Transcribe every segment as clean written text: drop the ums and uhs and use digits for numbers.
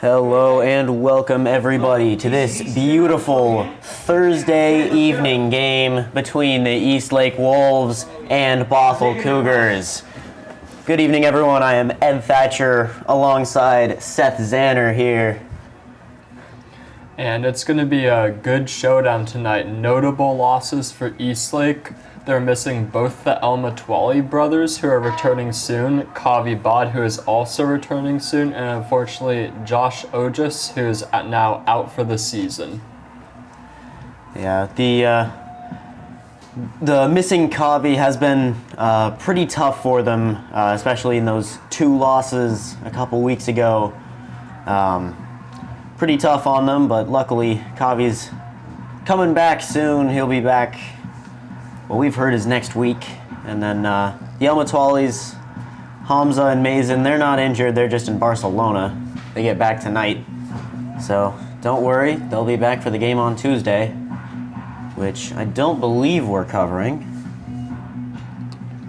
Hello and welcome everybody to this beautiful Thursday evening game between the Eastlake Wolves and Bothell Cougars. Good evening everyone, I am Ed Thatcher alongside Seth Zanner here. And it's going to be a good showdown tonight. Notable losses for Eastlake. They're missing both the Elmatwali brothers, who are returning soon, Kavi Bod, who is also returning soon, and unfortunately Josh Ojas, who is now out for the season. Yeah, the missing Kavi has been pretty tough for them, especially in those two losses a couple weeks ago. Pretty tough on them, but luckily Kavi's coming back soon. He'll be back, what we've heard is next week. And then the Elmatwalis, Hamza and Mason, they're not injured, they're just in Barcelona. They get back tonight. So don't worry, they'll be back for the game on Tuesday, which I don't believe we're covering.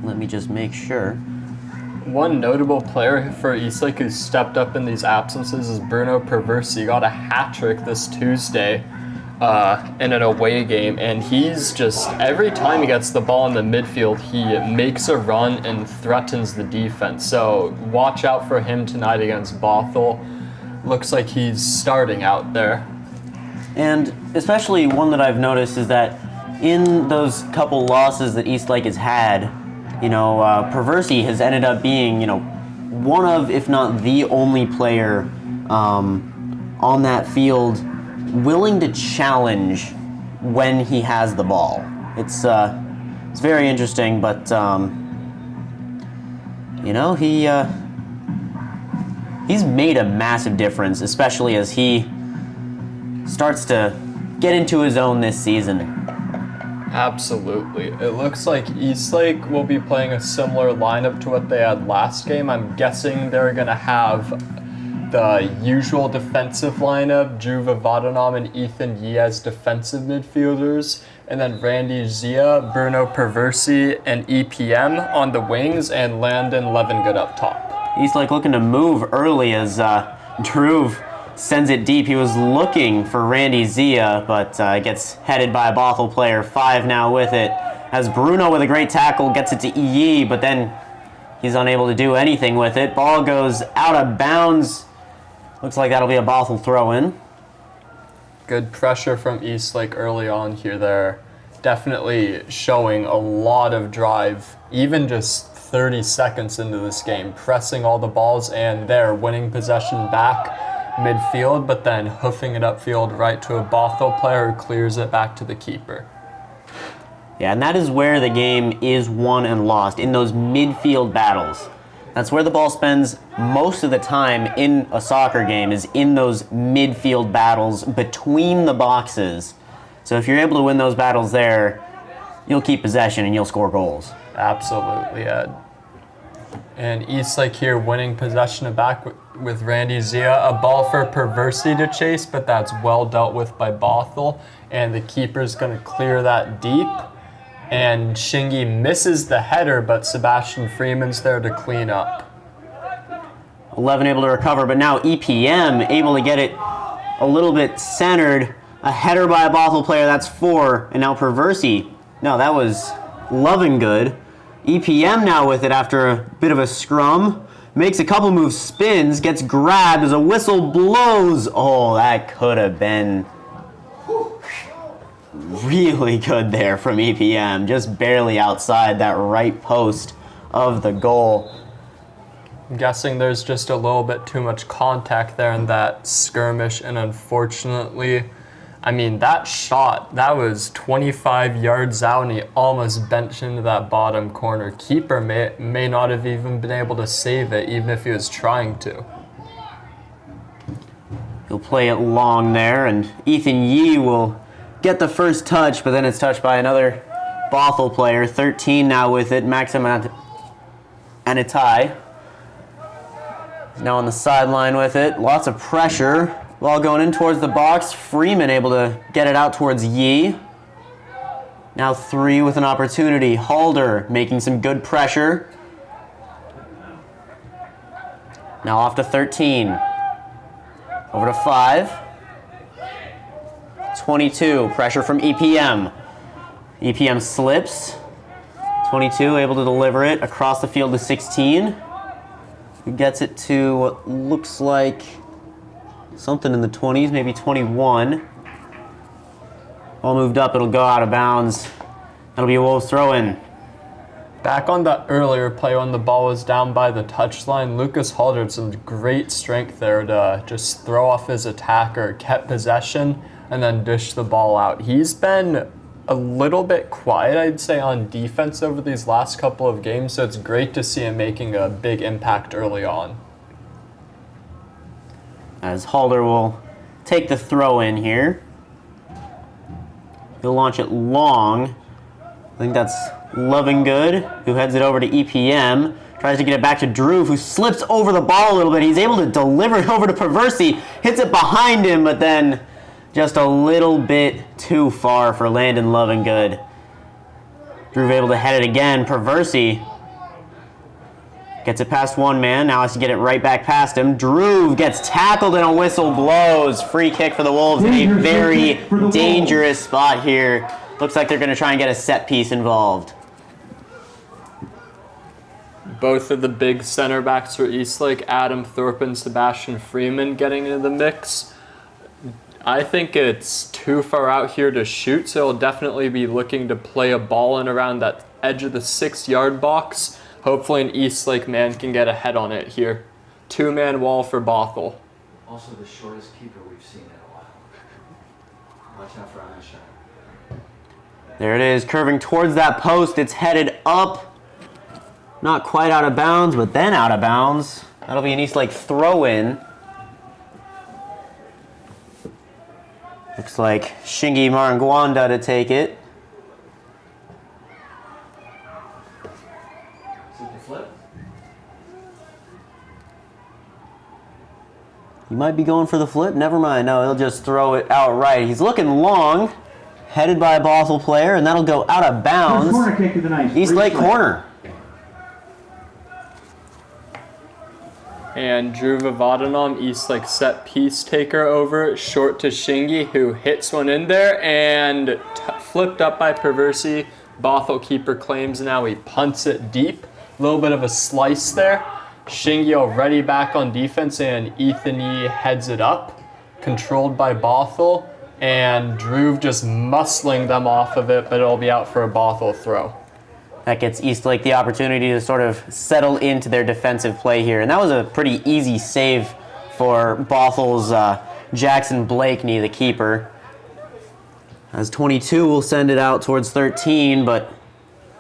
Let me just make sure. One notable player for Eastlake who stepped up in these absences is Bruno Perversi. He got a hat trick this Tuesday in an away game, and he's just, every time he gets the ball in the midfield, he makes a run and threatens the defense. So watch out for him tonight against Bothell. Looks like he's starting out there. And especially one that I've noticed is that in those couple losses that Eastlake has had, Perversi has ended up being, one of, if not the only player on that field willing to challenge when he has the ball. It's very interesting, but he's made a massive difference, especially as he starts to get into his own this season. Absolutely. It looks like Eastlake will be playing a similar lineup to what they had last game. I'm guessing they're going to have the usual defensive lineup, Juva Vadanam and Ethan Yee as defensive midfielders, and then Randy Zia, Bruno Perversi, and EPM on the wings, and Landon Levingood up top. Eastlake looking to move early as Drew sends it deep. He was looking for Randy Zia, but gets headed by a Bothell player. 5 now with it. As Bruno with a great tackle gets it to Yee, but then he's unable to do anything with it. Ball goes out of bounds. Looks like that'll be a Bothell throw-in. Good pressure from Eastlake early on here. They're definitely showing a lot of drive, even just 30 seconds into this game, pressing all the balls, and they're winning possession back midfield, but then hoofing it upfield right to a Bothell player who clears it back to the keeper. Yeah, and that is where the game is won and lost, in those midfield battles. That's where the ball spends most of the time in a soccer game, is in those midfield battles between the boxes. So if you're able to win those battles there, you'll keep possession and you'll score goals. Absolutely, Ed. And Eastlake here winning possession back with Randy Zia. A ball for Perversi to chase, but that's well dealt with by Bothell. And the keeper's going to clear that deep. And Shingi misses the header, but Sebastian Freeman's there to clean up. 11 able to recover, but now EPM able to get it a little bit centered. A header by a Bothell player, that's 4. And now Perversi. No, that was Levingood. EPM now with it after a bit of a scrum. Makes a couple moves, spins, gets grabbed as a whistle blows. Oh, that could have been really good there from EPM. Just barely outside that right post of the goal. I'm guessing there's just a little bit too much contact there in that skirmish, and unfortunately, that shot, that was 25 yards out, and he almost benched into that bottom corner. Keeper may not have even been able to save it, even if he was trying to. He'll play it long there, and Ethan Yee will get the first touch, but then it's touched by another Bothell player. 13 now with it, Maxim Anitai. He's now on the sideline with it. Lots of pressure. Ball going in towards the box. Freeman able to get it out towards Yee. Now 3 with an opportunity. Halder making some good pressure. Now off to 13. Over to 5. 22, pressure from EPM. EPM slips. 22 able to deliver it across the field to 16. He gets it to what looks like something in the 20s, maybe 21. Ball moved up, it'll go out of bounds. That'll be a Wolves throw-in. Back on that earlier play when the ball was down by the touchline, Lucas Halder had some great strength there to just throw off his attacker, kept possession, and then dish the ball out. He's been a little bit quiet, I'd say, on defense over these last couple of games, so it's great to see him making a big impact early on. As Halder will take the throw in here. He'll launch it long. I think that's Lovingood, who heads it over to EPM. Tries to get it back to Drew, who slips over the ball a little bit. He's able to deliver it over to Perversi. Hits it behind him, but then just a little bit too far for Landon Lovingood. Drew able to head it again. Perversi gets it past one man. Now has to get it right back past him. Drew gets tackled and a whistle blows. Free kick for the Wolves in a very dangerous spot here. Looks like they're going to try and get a set piece involved. Both of the big center backs for Eastlake, Adam Thorpe and Sebastian Freeman, getting into the mix. I think it's too far out here to shoot, so he'll definitely be looking to play a ball in around that edge of the 6-yard box. Hopefully an Eastlake man can get a head on it here. 2-man wall for Bothell. Also the shortest keeper we've seen in a while. Watch out for on that shot. There it is, curving towards that post. It's headed up. Not quite out of bounds, but then out of bounds. That'll be an Eastlake throw-in. Looks like Shingi Marangwanda to take it. Flip. He might be going for the flip. Never mind. No, he'll just throw it outright. He's looking long, headed by a Bothell player, and that'll go out of bounds. Corner kick to the nice. Eastlake corner. And Drew Vivadanom, Eastlake set piece taker over, short to Shingi, who hits one in there and flipped up by Perversi. Bothell keeper claims now, he punts it deep. A little bit of a slice there. Shingi already back on defense, and Ethan Yee heads it up, controlled by Bothell, and Drew just muscling them off of it, but it'll be out for a Bothell throw. That gets Eastlake the opportunity to sort of settle into their defensive play here. And that was a pretty easy save for Bothell's Jackson Blakeney, the keeper. As 22 will send it out towards 13, but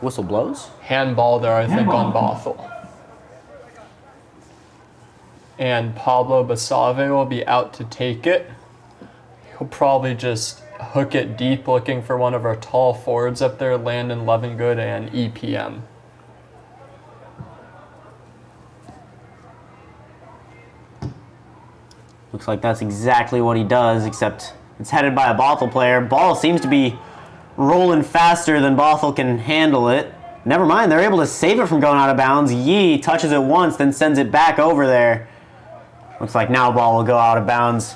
whistle blows. Handball there, I think, on Bothell. And Pablo Basave will be out to take it. He'll probably just hook it deep, looking for one of our tall forwards up there, Landon Lovingood and EPM. Looks like that's exactly what he does, except it's headed by a Bothell player. Ball seems to be rolling faster than Bothell can handle it. Never mind, they're able to save it from going out of bounds. Yee touches it once, then sends it back over there. Looks like now ball will go out of bounds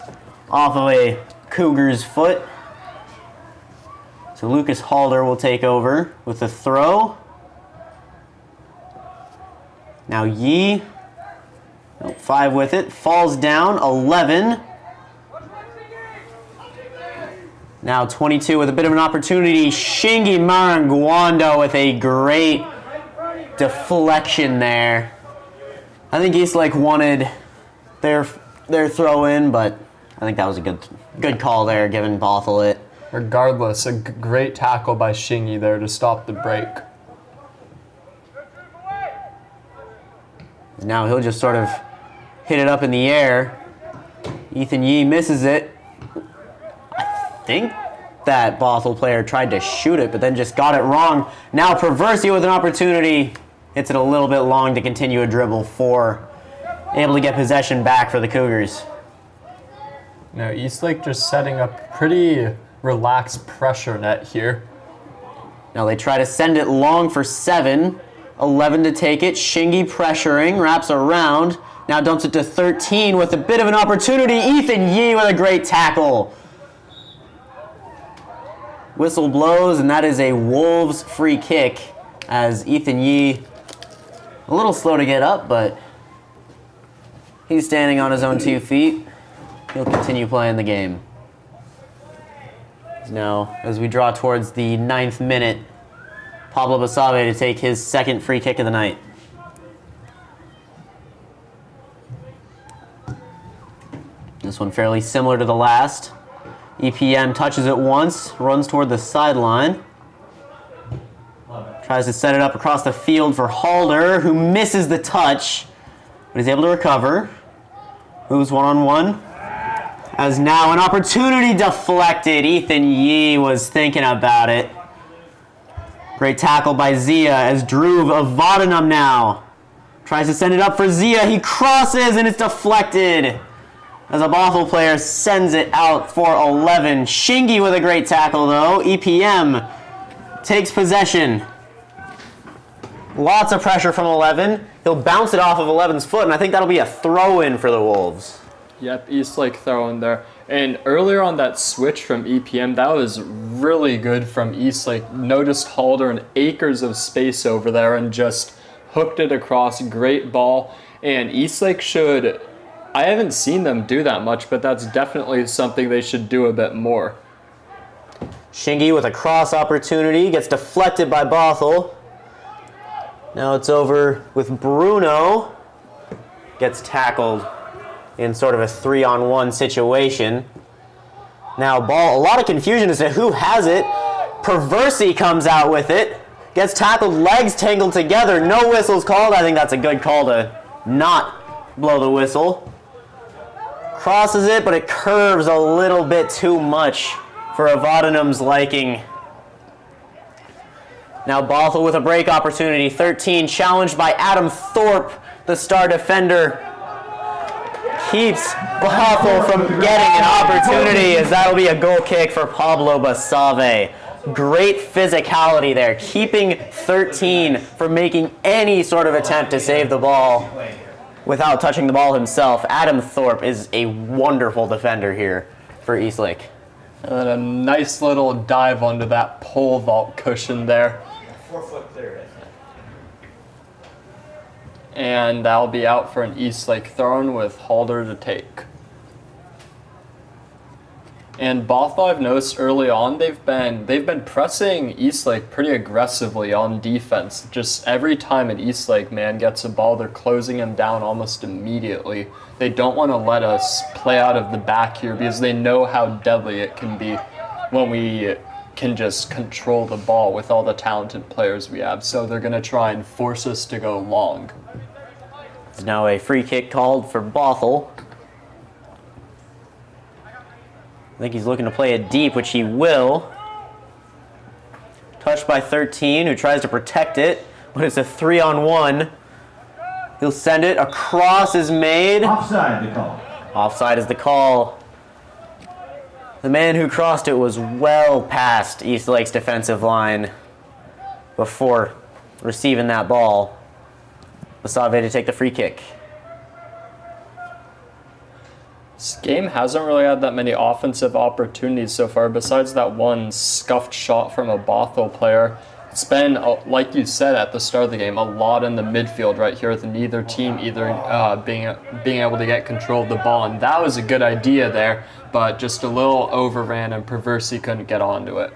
off of a Cougar's foot. So Lucas Halder will take over with the throw. Now Yee, 5 with it, falls down, 11. Now 22 with a bit of an opportunity. Shingi Marangwanda with a great deflection there. I think Eastlake wanted their throw in, but I think that was a good call there, giving Bothell it. Regardless, a great tackle by Shingi there to stop the break. Now he'll just sort of hit it up in the air. Ethan Yee misses it. I think that Bothell player tried to shoot it, but then just got it wrong. Now Perversi with an opportunity. Hits it a little bit long to continue a dribble for. Able to get possession back for the Cougars. Now Eastlake just setting up pretty relaxed pressure net here. Now they try to send it long for 7. 11 to take it. Shingi pressuring, wraps around. Now dumps it to 13 with a bit of an opportunity. Ethan Yee with a great tackle. Whistle blows, and that is a Wolves free kick as Ethan Yee, a little slow to get up, but he's standing on his own 2 feet. He'll continue playing the game. Now, as we draw towards the 9th minute, Pablo Basabe to take his 2nd free kick of the night. This one fairly similar to the last. EPM touches it once, runs toward the sideline. Tries to set it up across the field for Halder, who misses the touch, but he's able to recover. Moves one-on-one. As now an opportunity deflected. Ethan Yee was thinking about it. Great tackle by Zia as Dhruv of Voddenham now tries to send it up for Zia. He crosses and it's deflected as a Bothell player sends it out for 11. Shingy with a great tackle though. EPM takes possession. Lots of pressure from 11. He'll bounce it off of 11's foot, and I think that'll be a throw-in for the Wolves. Yep, Eastlake throwing there. And earlier on that switch from EPM, that was really good from Eastlake. Noticed Halder and acres of space over there and just hooked it across. Great ball. And Eastlake should, I haven't seen them do that much, but that's definitely something they should do a bit more. Shingy with a cross opportunity, gets deflected by Bothell. Now it's over with Bruno. Gets tackled in sort of a 3-on-1 situation. Now ball, a lot of confusion as to who has it. Perversi comes out with it. Gets tackled, legs tangled together. No whistles called. I think that's a good call to not blow the whistle. Crosses it, but it curves a little bit too much for Voddenham's liking. Now Bothell with a break opportunity. 13 challenged by Adam Thorpe, the star defender. Keeps Bothell from getting an opportunity as that'll be a goal kick for Pablo Basabe. Great physicality there, keeping 13 from making any sort of attempt to save the ball without touching the ball himself. Adam Thorpe is a wonderful defender here for Eastlake. And a nice little dive onto that pole vault cushion there. 4 foot clear, I think. And that'll be out for an Eastlake throw-in with Halder to take. And Bothell, I've noticed early on, they've been pressing Eastlake pretty aggressively on defense. Just every time an Eastlake man gets a ball, they're closing him down almost immediately. They don't want to let us play out of the back here because they know how deadly it can be when we can just control the ball with all the talented players we have. So they're going to try and force us to go long. There's now a free kick called for Bothell. I think he's looking to play it deep, which he will. Touched by 13, who tries to protect it, but it's a 3-on-1. He'll send it. A cross is made. Offside, the call. Offside is the call. The man who crossed it was well past Eastlake's defensive line before receiving that ball. Basabe to take the free kick. This game hasn't really had that many offensive opportunities so far, besides that one scuffed shot from a Bothell player. It's been, like you said at the start of the game, a lot in the midfield right here with neither team being able to get control of the ball, and that was a good idea there, but just a little overran and Perversi couldn't get onto it.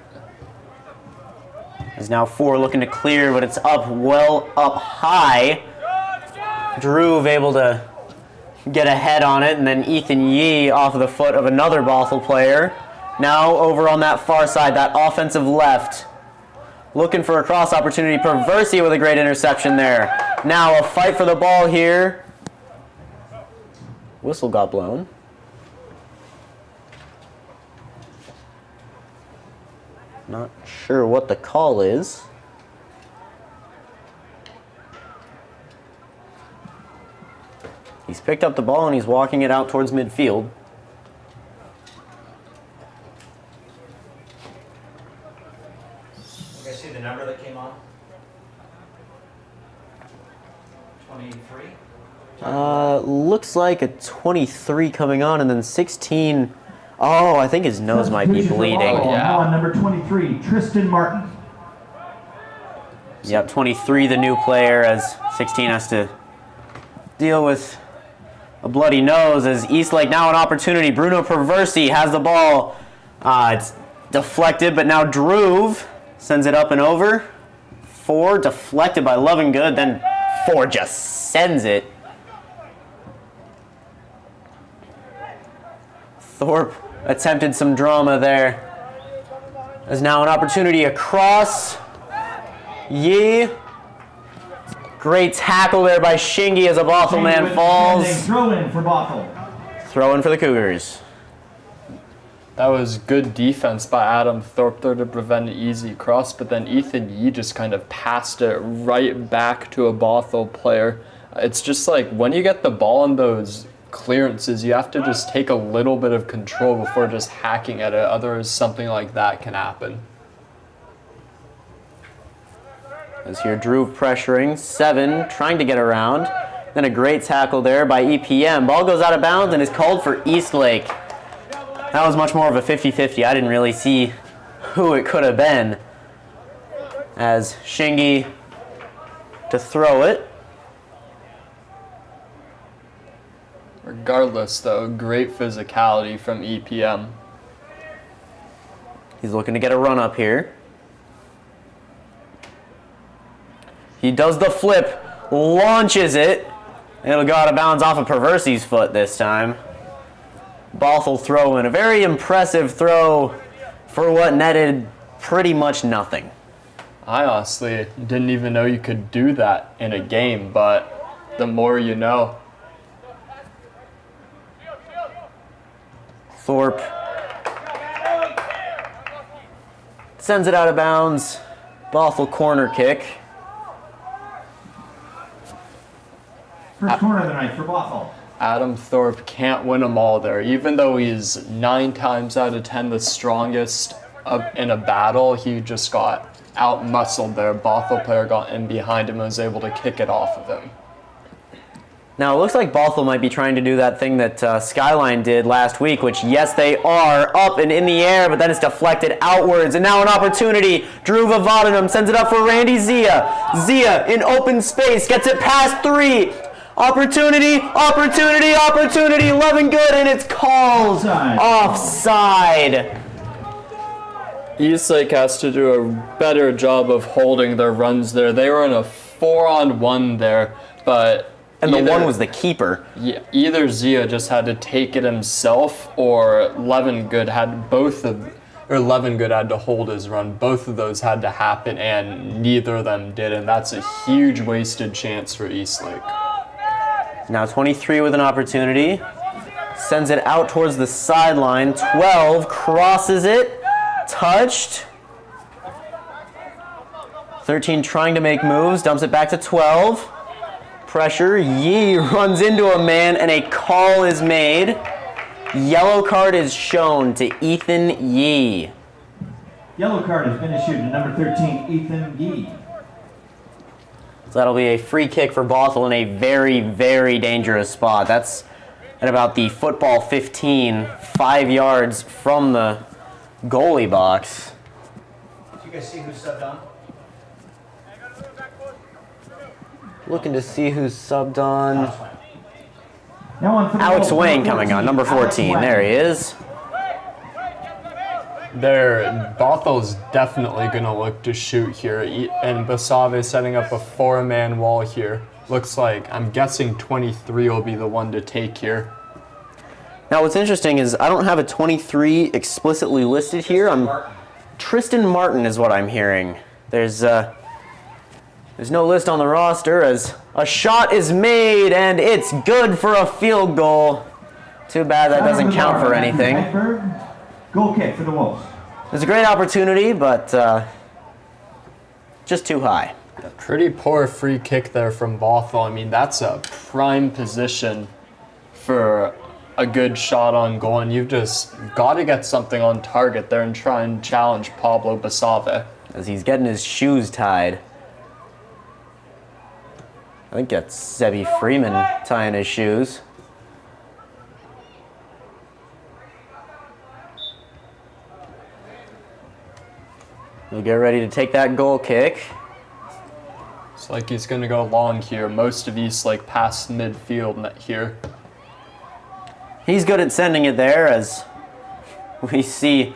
Is now 4 looking to clear, but it's up well up high. Dhruv able to get a head on it, and then Ethan Yee off of the foot of another Bothell player. Now over on that far side, that offensive left. Looking for a cross opportunity. Perversi with a great interception there. Now a fight for the ball here. Whistle got blown. Not sure what the call is. He's picked up the ball and he's walking it out towards midfield. You guys see the number that came on? 23? Looks like a 23 coming on, and then 16. Oh, I think his nose might be bleeding. Now on number 23, Tristan Martin. Yep, 23, the new player, as 16 has to deal with a bloody nose. As Eastlake now an opportunity. Bruno Perversi has the ball. It's deflected, but now Druve sends it up and over. 4 deflected by Lovingood, then 4 just sends it. Thorpe attempted some drama there. There's now an opportunity across. Yee. Great tackle there by Shingy as a Bothell man falls. Throw in for Bothell. Throw in for the Cougars. That was good defense by Adam Thorpe there to prevent an easy cross, but then Ethan Yee just kind of passed it right back to a Bothell player. It's just like when you get the ball in those clearances, you have to just take a little bit of control before just hacking at it, otherwise something like that can happen. As here Druve pressuring, 7 trying to get around. Then a great tackle there by EPM. Ball goes out of bounds and is called for Eastlake. That was much more of a 50-50. I didn't really see who it could have been. As Shingy to throw it. Regardless though, great physicality from EPM. He's looking to get a run up here. He does the flip, launches it, and it'll go out of bounds off of Perversi's foot this time. Bothell throw in, a very impressive throw for what netted pretty much nothing. I honestly didn't even know you could do that in a game, but the more you know. Thorpe sends it out of bounds. Bothell corner kick. First corner of the night for Bothell. Adam Thorpe can't win them all there. Even though he's 9 times out of 10 the strongest in a battle, he just got out-muscled there. Bothell player got in behind him and was able to kick it off of him. Now, it looks like Bothell might be trying to do that thing that Skyline did last week, which, yes, they are up and in the air, but then it's deflected outwards. And now an opportunity. Drew Vavadanum sends it up for Randy Zia. Zia in open space, gets it past 3. Opportunity, opportunity, opportunity. Lovingood, and it's called offside. Eastlake has to do a better job of holding their runs there. They were in a 4-on-1 there, but... And the one was the keeper. Yeah, either Zia just had to take it himself, or Lovingood had to hold his run. Both of those had to happen, and neither of them did, and that's a huge wasted chance for Eastlake. Now 23 with an opportunity. Sends it out towards the sideline. 12 crosses it. Touched. 13 trying to make moves. Dumps it back to 12. Pressure. Yee runs into a man and a call is made. Yellow card is shown to Ethan Yee. Yellow card has been issued to number 13, Ethan Yee. So that'll be a free kick for Bothell in a very, very dangerous spot. That's at about the football 15, 5 yards from the goalie box. Did you guys see who subbed on? Looking to see who's subbed on. Now on for the Alex goal, Wayne coming on, number 14. There he is. Bothell's definitely going to look to shoot here, and Basave setting up a 4-man wall here. Looks like, I'm guessing 23 will be the one to take here. Now what's interesting is I don't have a 23 explicitly listed here. Tristan Martin is what I'm hearing. There's no list on the roster as a shot is made and it's good for a field goal. Too bad that doesn't count for anything. Goal kick for the Wolves. It was a great opportunity, but just too high. Pretty poor free kick there from Bothell. I mean, that's a prime position for a good shot on goal, and you've just got to get something on target there and try and challenge Pablo Basave. As he's getting his shoes tied. I think that's Zebby Freeman tying his shoes. He'll get ready to take that goal kick. It's like he's going to go long here. Most of Eastlake past midfield here. He's good at sending it there, as we see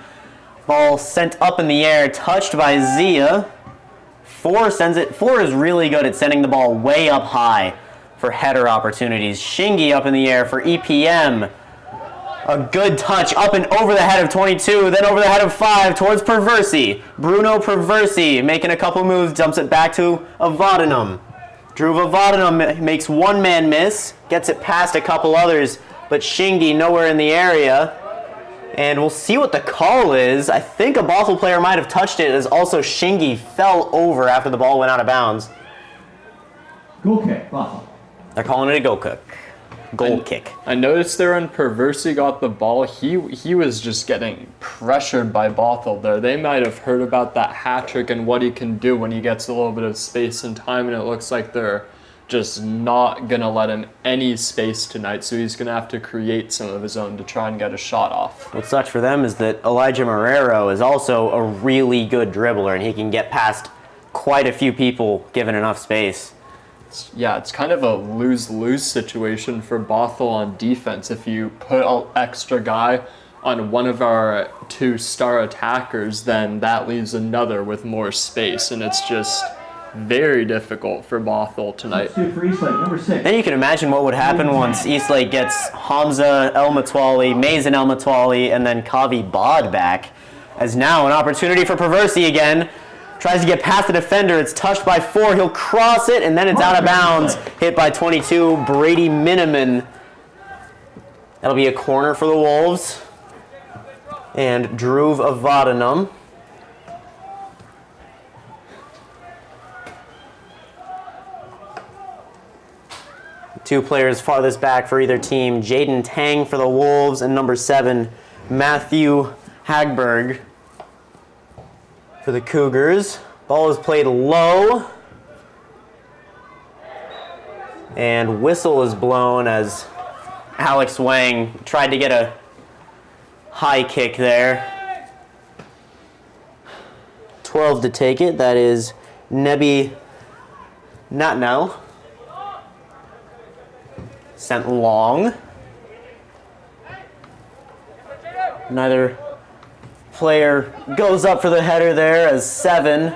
ball sent up in the air, touched by Zia. Four sends it. Four is really good at sending the ball way up high for header opportunities. Shingy up in the air for EPM. A good touch up and over the head of 22, then over the head of 5 towards Perversi. Bruno Perversi making a couple moves, dumps it back to Avadanum. Drew Avadanum makes one man miss, gets it past a couple others, but Shingy nowhere in the area. And we'll see what the call is. I think a Bothell player might have touched it, as also Shingy fell over after the ball went out of bounds. Goal kick, Bothell. They're calling it a goal kick. Goal kick. I noticed there when Perversi got the ball, he was just getting pressured by Bothell there. They might have heard about that hat trick and what he can do when he gets a little bit of space and time, and it looks like they're just not going to let him any space tonight, so he's going to have to create some of his own to try and get a shot off. What sucks for them is that Elijah Marrero is also a really good dribbler, and he can get past quite a few people given enough space. It's kind of a lose-lose situation for Bothell on defense. If you put an extra guy on one of our 2 star attackers, then that leaves another with more space, and it's just very difficult for Bothell tonight. For Eastlake, number 6. Then you can imagine what would happen once Eastlake gets Hamza El Matwali, Mazen El Matwali, and then Kavi Bod back. As now an opportunity for Perversi again. Tries to get past the defender. It's touched by 4. He'll cross it, and then it's out of bounds. Hit by 22, Brady Miniman. That'll be a corner for the Wolves. And Dhruv Avadanam. Two players farthest back for either team. Jaden Tang for the Wolves, and number 7, Matthew Hagberg for the Cougars. Ball is played low. And whistle is blown as Alex Wang tried to get a high kick there. 12 to take it. That is Nebi Natnau. Sent long. Neither player goes up for the header there, as 7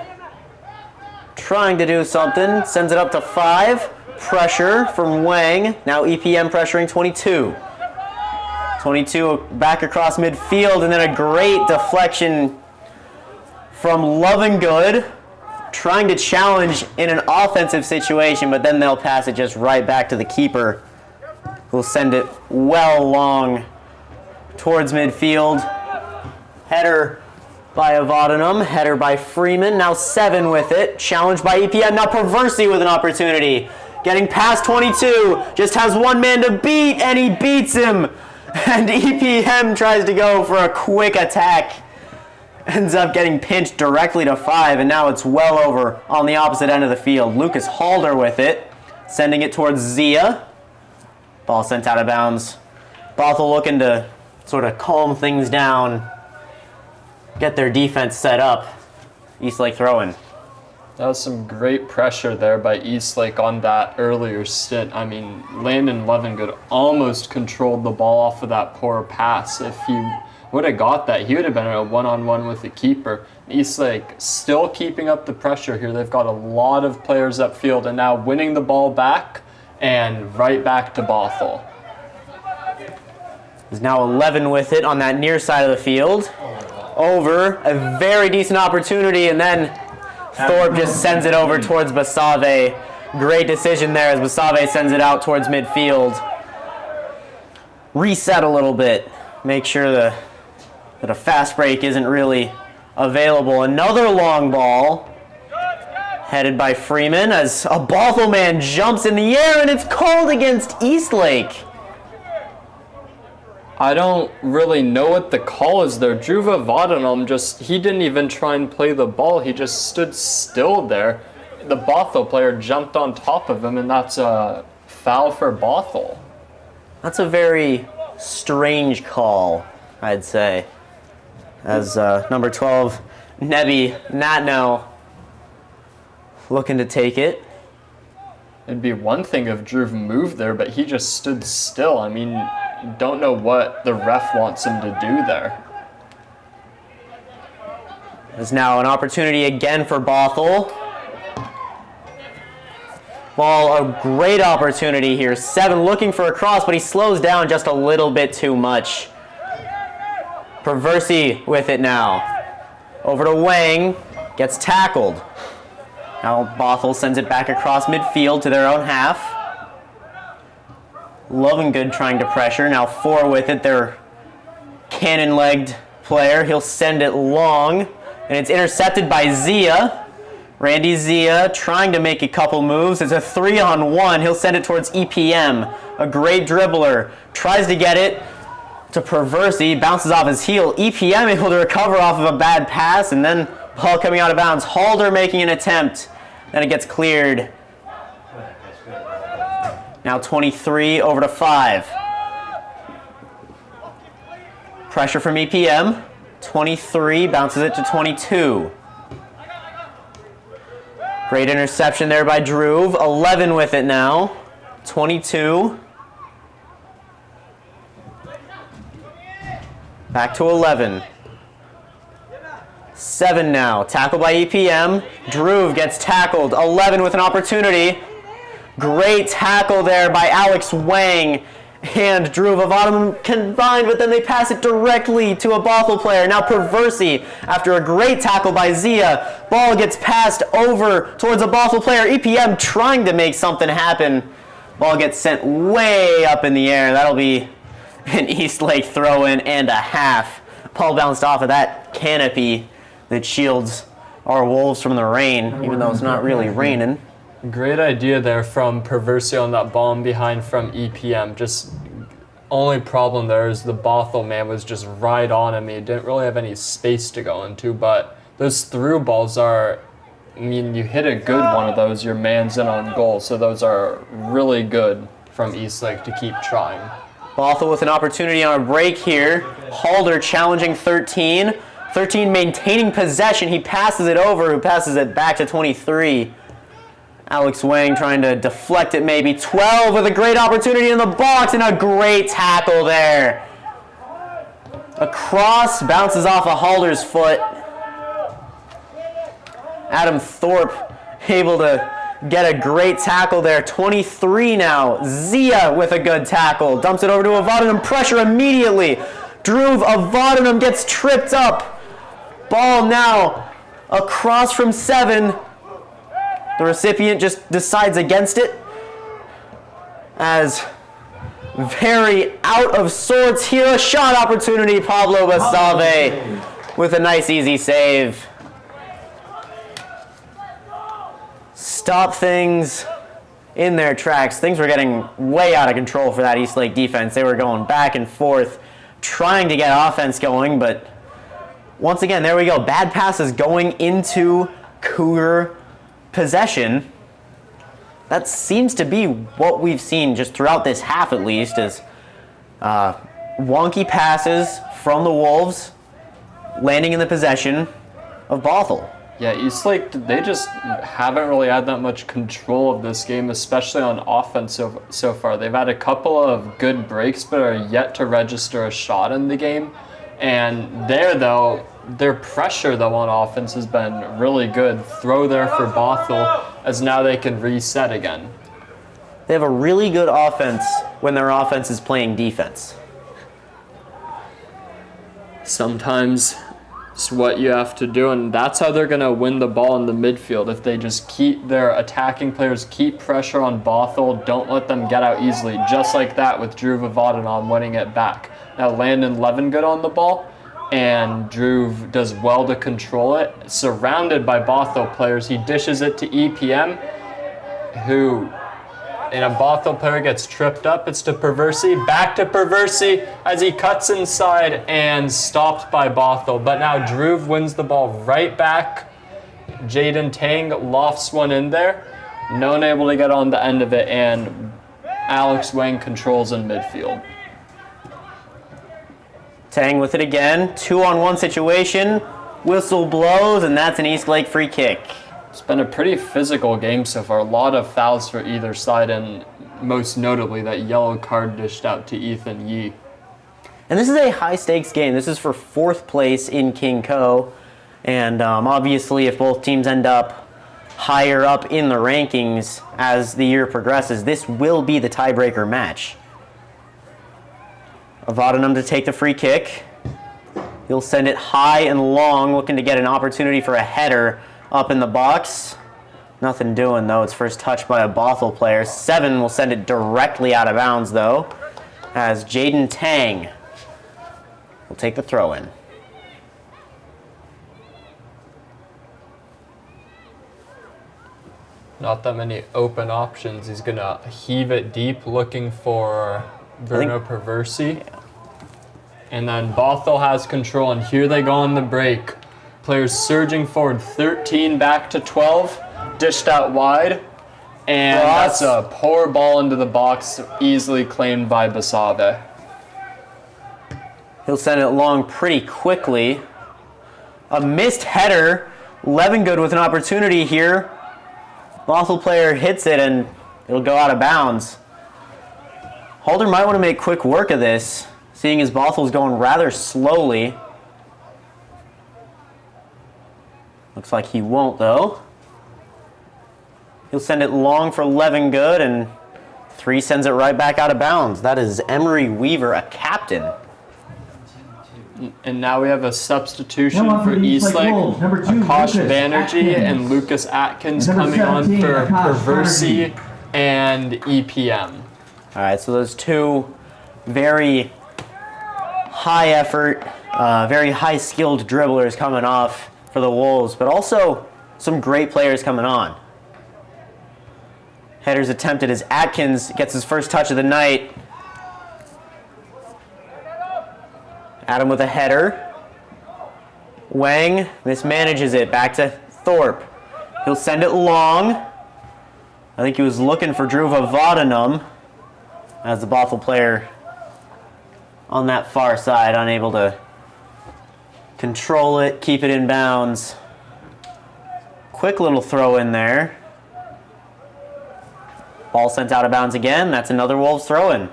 trying to do something. Sends it up to 5. Pressure from Wang. Now EPM pressuring 22. 22 back across midfield, and then a great deflection from Lovingood. Trying to challenge in an offensive situation, but then they'll pass it just right back to the keeper, who'll send it well long towards midfield. Header by Avadanam, header by Freeman, now 7 with it. Challenged by EPM, now Perversi with an opportunity. Getting past 22, just has one man to beat, and he beats him. And EPM tries to go for a quick attack. Ends up getting pinched directly to 5, and now it's well over on the opposite end of the field. Lucas Halder with it, sending it towards Zia. Ball sent out of bounds. Bothell looking to sort of calm things down, get their defense set up. Eastlake throwing. That was some great pressure there by Eastlake on that earlier stint. I mean, Landon Lovingood almost controlled the ball off of that poor pass. If he would have got that, he would have been a one-on-one with the keeper. Eastlake still keeping up the pressure here. They've got a lot of players upfield, and now winning the ball back and right back to Bothell. There's now 11 with it on that near side of the field. Over, a very decent opportunity, and then Thorpe just sends it over towards Basave. Great decision there as Basave sends it out towards midfield. Reset a little bit. Make sure that a fast break isn't really available. Another long ball headed by Freeman as a Bothell man jumps in the air, and it's called against Eastlake. I don't really know what the call is there. Dhruva Vadanam he didn't even try and play the ball. He just stood still there. the Bothell player jumped on top of him, and that's a foul for Bothell. That's a very strange call, I'd say. As number 12, Nebi Natno, looking to take it. It'd be one thing if Drew moved there, but he just stood still. I mean, don't know what the ref wants him to do there. There's now an opportunity again for Bothell. Ball, a great opportunity here. 7 looking for a cross, but he slows down just a little bit too much. Perversi with it now. Over to Wang, gets tackled. Now Bothell sends it back across midfield to their own half. Lovingood trying to pressure. Now 4 with it, their cannon-legged player. He'll send it long, and it's intercepted by Zia. Randy Zia trying to make a couple moves. It's a 3-on-1. He'll send it towards EPM. A great dribbler. Tries to get it to Perversi. Bounces off his heel. EPM able to recover off of a bad pass, and then ball coming out of bounds. Halder making an attempt. Then it gets cleared. Now 23 over to 5. Pressure from EPM. 23 bounces it to 22. Great interception there by Drew. 11 with it now. 22. Back to 11. 7 now. Tackled by EPM. Drew gets tackled. 11 with an opportunity. Great tackle there by Alex Wang and Drew Vavadam combined, but then they pass it directly to a Bothell player. Now Perversi, after a great tackle by Zia, ball gets passed over towards a Bothell player. EPM trying to make something happen. Ball gets sent way up in the air. That'll be an Eastlake throw-in and a half. Ball bounced off of that canopy that shields our Wolves from the rain, even though it's not really raining. Great idea there from Perversi on that bomb behind from EPM. Just only problem there is the Bothell man was just right on him. He didn't really have any space to go into, but those through balls are, I mean, you hit a good one of those, your man's in on goal. So those are really good from Eastlake to keep trying. Bothell with an opportunity on a break here. Halder challenging 13. 13 maintaining possession. He passes it over, who passes it back to 23. Alex Wang trying to deflect it maybe. 12 with a great opportunity in the box and a great tackle there. A cross bounces off of Halder's foot. Adam Thorpe able to get a great tackle there. 23 now. Zia with a good tackle. Dumps it over to Avodenum. Pressure immediately. Drew Avodenum gets tripped up. Ball now across from 7. The recipient just decides against it as very out of sorts here. A shot opportunity. Pablo Basave with a nice easy save. Stop things in their tracks. Things were getting way out of control for that Eastlake defense. They were going back and forth trying to get offense going, but once again, there we go. Bad passes going into Cougar possession. That seems to be what we've seen just throughout this half at least, is wonky passes from the Wolves landing in the possession of Bothell. Yeah, Eastlake, they just haven't really had that much control of this game, especially on offense so far. They've had a couple of good breaks, but are yet to register a shot in the game. And there, though, their pressure, though, on offense has been really good. Throw there for Bothell, as now they can reset again. They have a really good offense when their offense is playing defense. Sometimes it's what you have to do, and that's how they're going to win the ball in the midfield. If they just keep their attacking players, keep pressure on Bothell, don't let them get out easily, just like that with Drew Vavadanon winning it back. Now Landon Levingood on the ball, and Drew does well to control it. Surrounded by Bothell players, he dishes it to EPM, who, and a Bothell player gets tripped up. It's to Perversi, back to Perversi as he cuts inside and stopped by Bothell. But now Drew wins the ball right back Jaden Tang lofts one in there. No one able to get on the end of it, and Alex Wang controls in midfield. Tang with it again. 2-on-1 situation. Whistle blows, and that's an Eastlake free kick. It's been a pretty physical game so far. A lot of fouls for either side, and most notably that yellow card dished out to Ethan Yee. And this is a high-stakes game. This is for 4th place in King Co. And obviously, if both teams end up higher up in the rankings as the year progresses, this will be the tiebreaker match. Avadanam to take the free kick. He'll send it high and long, looking to get an opportunity for a header up in the box. Nothing doing, though. It's first touched by a Bothell player. 7 will send it directly out of bounds, though, as Jaden Tang will take the throw-in. Not that many open options. He's going to heave it deep, looking for Bruno Perversi. Yeah. And then Bothell has control, and here they go on the break. Players surging forward, 13 back to 12, dished out wide, and that's a poor ball into the box, easily claimed by Basave. He'll send it long pretty quickly. A missed header. Levengood with an opportunity here. Bothell player hits it, and it'll go out of bounds. Halder might want to make quick work of this, seeing as Bothell's going rather slowly. Looks like he won't, though. He'll send it long for Levengood, and 3 sends it right back out of bounds. That is Emery Weaver, a captain. And now we have a substitution for Eastlake. Eastlake. Akash Banerjee and Lucas Atkins coming on for Perversi and EPM. All right, so those 2 very high effort, very high skilled dribblers coming off for the Wolves, but also some great players coming on. Headers attempted as Atkins gets his first touch of the night. Adam with a header. Wang mismanages it, back to Thorpe. He'll send it long. I think he was looking for Dhruva Vadanam as the Bothell player on that far side, unable to control it, keep it in bounds. Quick little throw in there. Ball sent out of bounds again. That's another Wolves throw in.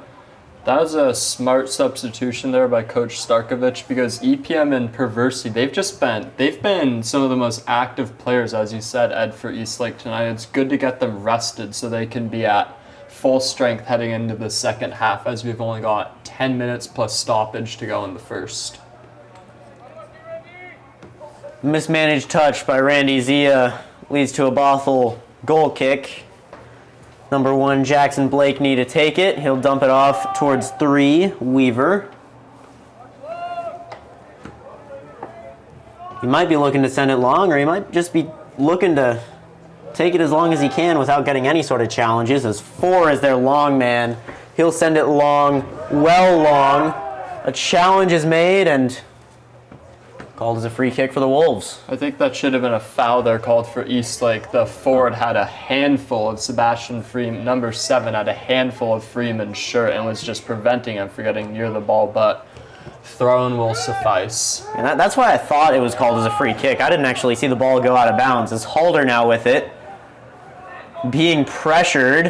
That was a smart substitution there by Coach Starkovich, because EPM and Perversi, they've been some of the most active players, as you said, Ed, for Eastlake tonight. It's good to get them rested so they can be at full strength heading into the second half, as we've only got 10 minutes plus stoppage to go in the first. Mismanaged touch by Randy Zia leads to a Bothell goal kick. Number 1, Jackson Blakeney to take it. He'll dump it off towards 3, Weaver. He might be looking to send it long, or he might just be looking to take it as long as he can without getting any sort of challenges, as 4 is their long man. He'll send it long, well long. A challenge is made, and called as a free kick for the Wolves. I think that should have been a foul there called for Eastlake. The forward had a handful of Sebastian Freeman, number 7 had a handful of Freeman's shirt and was just preventing him from getting near the ball, but throw-in will suffice. And that's why I thought it was called as a free kick. I didn't actually see the ball go out of bounds. It's Halder now with it, being pressured.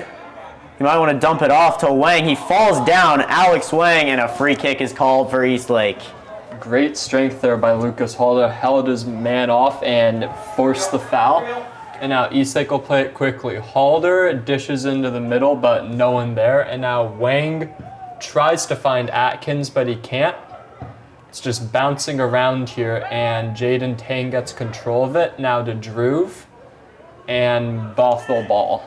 You might want to dump it off to Wang. He falls down, Alex Wang, and a free kick is called for Eastlake. Great strength there by Lucas Halder, held his man off and forced the foul. And now Eastlake will play it quickly. Halder dishes into the middle, but no one there. And now Wang tries to find Atkins, but he can't. It's just bouncing around here, and Jaden Tang gets control of it. Now to Dhruv, and Bothell ball.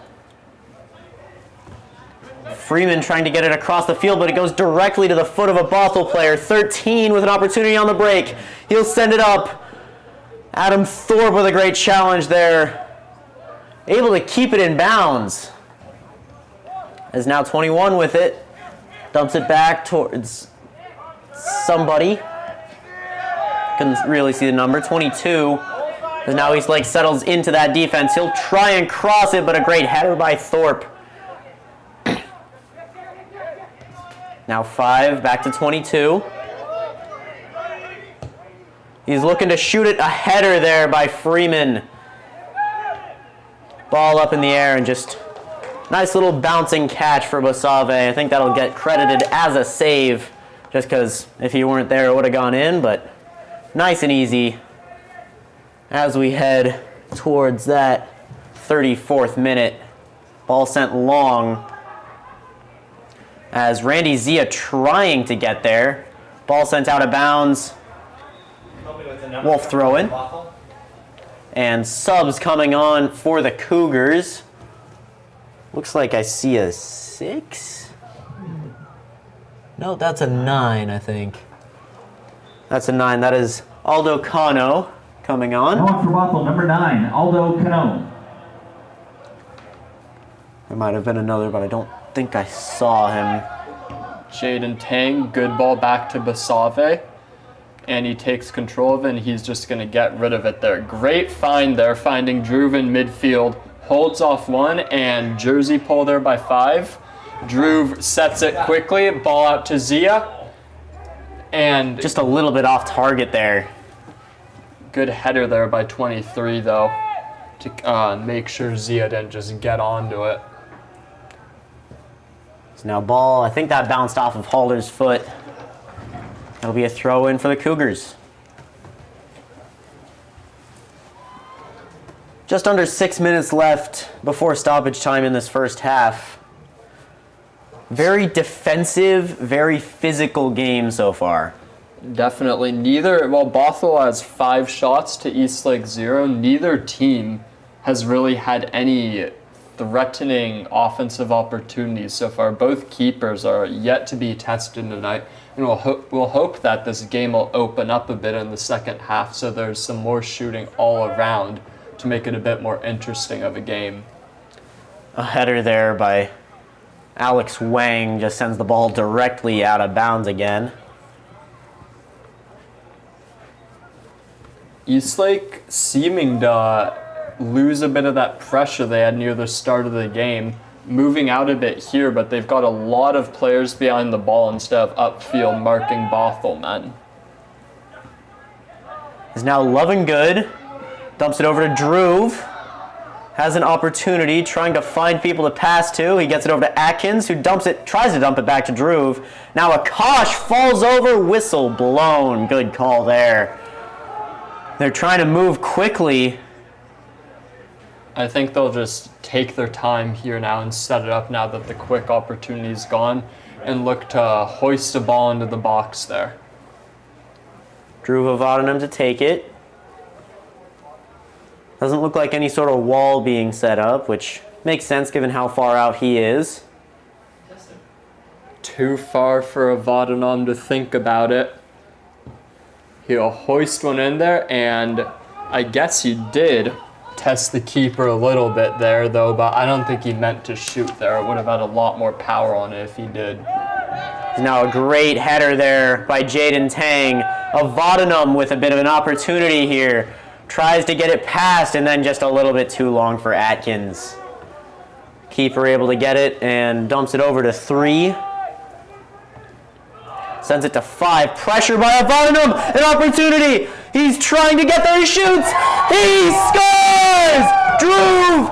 Freeman trying to get it across the field, but it goes directly to the foot of a Bothell player. 13 with an opportunity on the break. He'll send it up. Adam Thorpe with a great challenge there. Able to keep it in bounds. Is now 21 with it. Dumps it back towards somebody. Couldn't really see the number. 22. As now Eastlake settles into that defense. He'll try and cross it, but a great header by Thorpe. Now 5, back to 22. He's looking to shoot it. A header there by Freeman. Ball up in the air and just nice little bouncing catch for Bothell. I think that'll get credited as a save just because if he weren't there it would have gone in, but nice and easy as we head towards that 34th minute. Ball sent long as Randy Zia trying to get there. Ball sent out of bounds. Wolf throw in. And subs coming on for the Cougars. Looks like I see a 6. No, that's a 9, I think. That's a 9. That is Aldo Cano coming on. On for Bothell, number 9, Aldo Cano. There might have been another, but I don't think I saw him. Jaden Tang, good ball back to Basave. And he takes control of it, and he's just going to get rid of it there. Great find there, finding Drew in midfield. Holds off one, and jersey pull there by 5. Drew sets it quickly, ball out to Zia. And just a little bit off target there. Good header there by 23, though, to make sure Zia didn't just get onto it. So now ball, I think that bounced off of Halder's foot. That'll be a throw in for the Cougars. Just under 6 minutes left before stoppage time in this first half. Very defensive, very physical game so far. Definitely. While Bothell has 5 shots to Eastlake 0, neither team has really had any threatening offensive opportunities so far. Both keepers are yet to be tested tonight. And we'll hope that this game will open up a bit in the second half so there's some more shooting all around to make it a bit more interesting of a game. A header there by Alex Wang just sends the ball directly out of bounds again. Eastlake seeming to lose a bit of that pressure they had near the start of the game. Moving out a bit here, but they've got a lot of players behind the ball instead of upfield marking Bothell men. Is now Loving Good. Dumps it over to Druve. Has an opportunity, trying to find people to pass to. He gets it over to Atkins, who tries to dump it back to Druve. Now Akash falls over, whistle blown. Good call there. They're trying to move quickly. I think they'll just take their time here now and set it up now that the quick opportunity's gone and look to hoist a ball into the box there. Drew Hovadanen to take it. Doesn't look like any sort of wall being set up, which makes sense given how far out he is. Too far for Hovadanen to think about it. He'll hoist one in there, and I guess he did test the keeper a little bit there, though, but I don't think he meant to shoot there. It would have had a lot more power on it if he did. Now a great header there by Jaden Tang. Hovadanen with a bit of an opportunity here. Tries to get it past, and then just a little bit too long for Atkins. Keeper able to get it and dumps it over to 3. Sends it to 5. Pressure by Hovadanen. An opportunity. He's trying to get there. He shoots. He scores! Drew!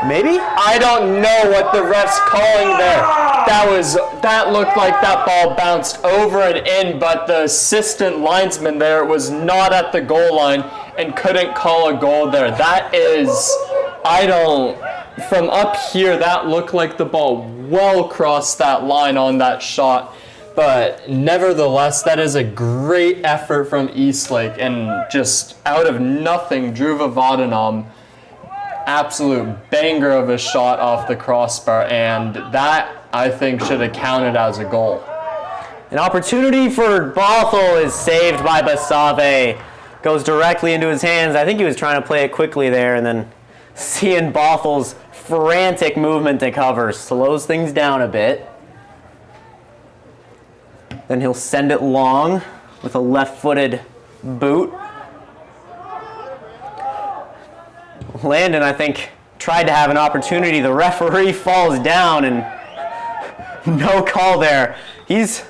Maybe? I don't know what the ref's calling there. That looked like that ball bounced over and in, but the assistant linesman there was not at the goal line and couldn't call a goal there. From up here, that looked like the ball well crossed that line on that shot. But nevertheless, that is a great effort from Eastlake, and just out of nothing, Drew Hovadanen, absolute banger of a shot off the crossbar, and that, I think, should have counted as a goal. An opportunity for Bothell is saved by Basave. Goes directly into his hands. I think he was trying to play it quickly there, and then seeing Bothell's frantic movement to cover slows things down a bit. Then he'll send it long with a left-footed boot. Landon, I think, tried to have an opportunity. The referee falls down and no call there. He's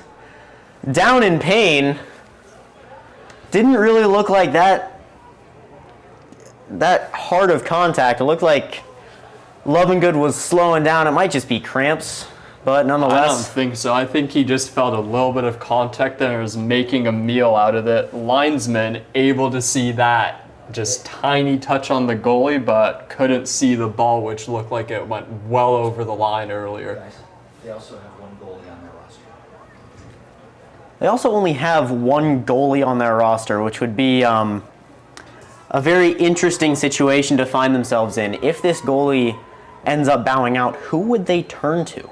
down in pain. Didn't really look like that hard of contact. It looked like Lovingood was slowing down. It might just be cramps, but nonetheless. I don't think so. I think he just felt a little bit of contact there and was making a meal out of it. Linesman able to see that just tiny touch on the goalie, but couldn't see the ball, which looked like it went well over the line earlier. Guys, they also have one goalie on their roster. They also only have one goalie on their roster, which would be a very interesting situation to find themselves in. If this goalie ends up bowing out, who would they turn to?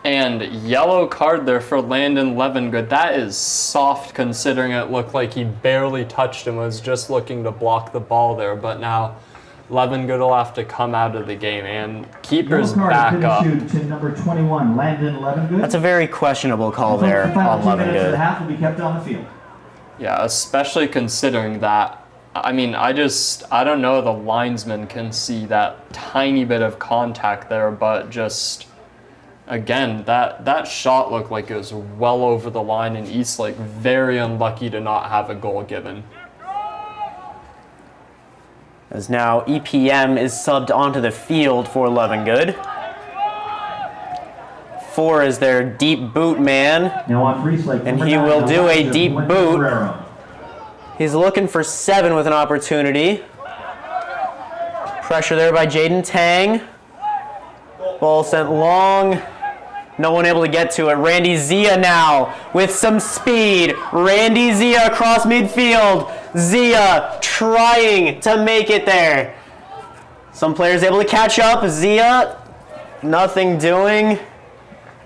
And yellow card there for Landon Levingood. That is soft considering it looked like he barely touched him, was just looking to block the ball there. But now Levingood will have to come out of the game, and keeper's back up. To number 21, Landon Levingood. That's a very questionable call there on The final 2 minutes of the Levingood. half will be kept on the field. Yeah, especially considering that. I mean, I don't know the linesman can see that tiny bit of contact there, but just, again, that shot looked like it was well over the line, and Eastlake very unlucky to not have a goal given. As now EPM is subbed onto the field for Levingood. 4 is their deep boot man. Now on for Eastlake, And number he 9, will do a Elijah deep Fuentes boot. Guerrero. He's looking for 7 with an opportunity. Pressure there by Jaden Tang. Ball sent long. No one able to get to it. Randy Zia now with some speed. Randy Zia across midfield. Zia trying to make it there. Some players able to catch up. Zia, nothing doing.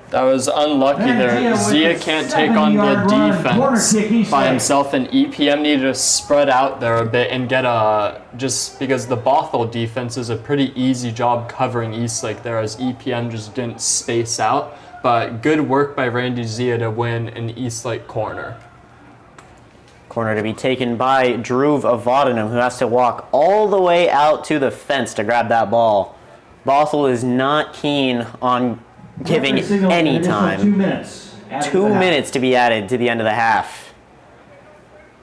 That was unlucky there. Zia can't take on the defense by himself, and EPM needed to spread out there a bit and get just because the Bothell defense is a pretty easy job covering Eastlake there, as EPM just didn't space out. But good work by Randy Zia to win an Eastlake corner. Corner to be taken by Drew of Vodenham, who has to walk all the way out to the fence to grab that ball. Bothell is not keen on giving any time. 2 minutes. 2 minutes to be added to the end of the half.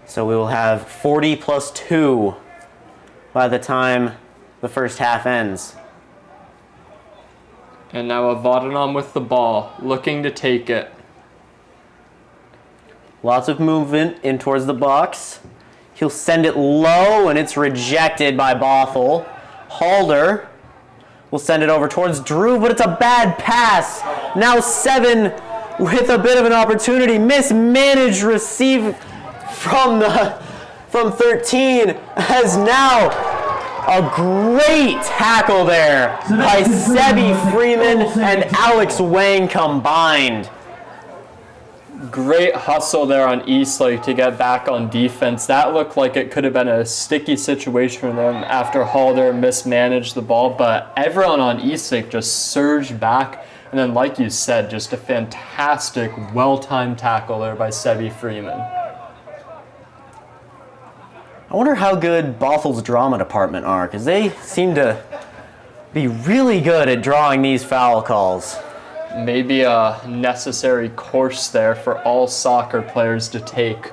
So we will have 40 plus 2 by the time the first half ends. And now Vodenham with the ball, looking to take it. Lots of movement in towards the box. He'll send it low, and it's rejected by Bothell. Halder will send it over towards Drew, but it's a bad pass. Now 7 with a bit of an opportunity. Mismanaged receive from 13 has now a great tackle there by Sebi Freeman and Alex Wang combined. Great hustle there on Eastlake to get back on defense. That looked like it could have been a sticky situation for them after Halder mismanaged the ball, but everyone on Eastlake just surged back. And then, like you said, just a fantastic, well-timed tackle there by Sebi Freeman. I wonder how good Bothell's drama department are, because they seem to be really good at drawing these foul calls. Maybe a necessary course there for all soccer players to take.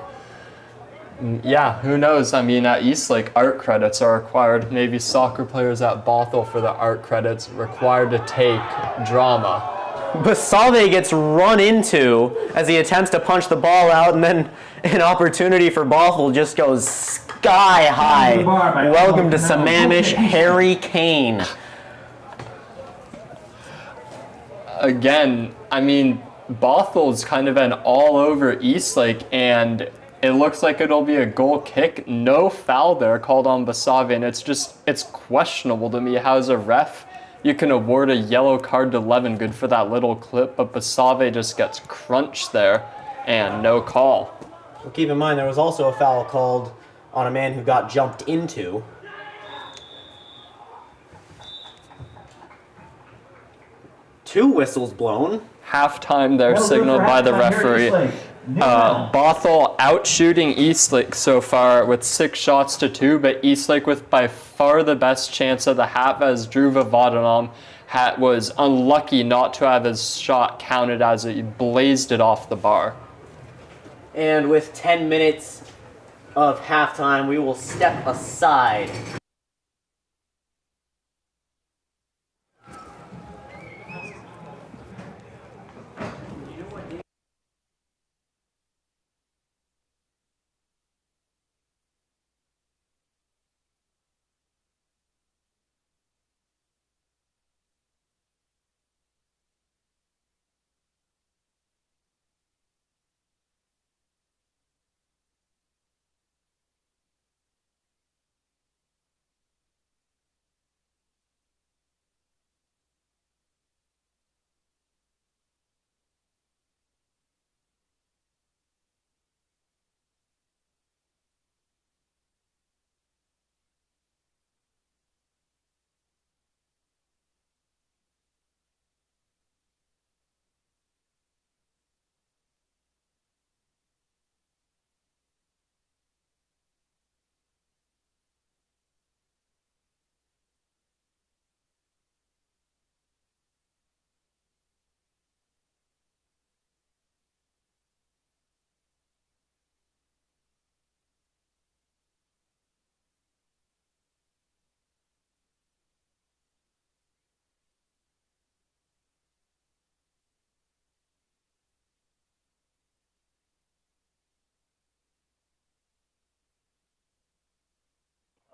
Yeah, who knows? I mean, at Eastlake, art credits are required. Maybe soccer players at Bothell for the art credits required to take drama. Basave gets run into as he attempts to punch the ball out, and then an opportunity for Bothell just goes sky high. Welcome to Sammamish, Harry Kane. Again, I mean, Bothel's kind of been all over Eastlake, and it looks like it'll be a goal kick. No foul there called on Basave, and it's questionable to me how as a ref you can award a yellow card to Levingood for that little clip, but Basave just gets crunched there, and no call. Well, keep in mind, there was also a foul called on a man who got jumped into. 2 whistles blown. Halftime there signaled by the referee. Bothell outshooting Eastlake so far with 6 shots to 2, but Eastlake with by far the best chance of the half, as Drew Vavadanam was unlucky not to have his shot counted as he blazed it off the bar. And with 10 minutes of halftime, we will step aside.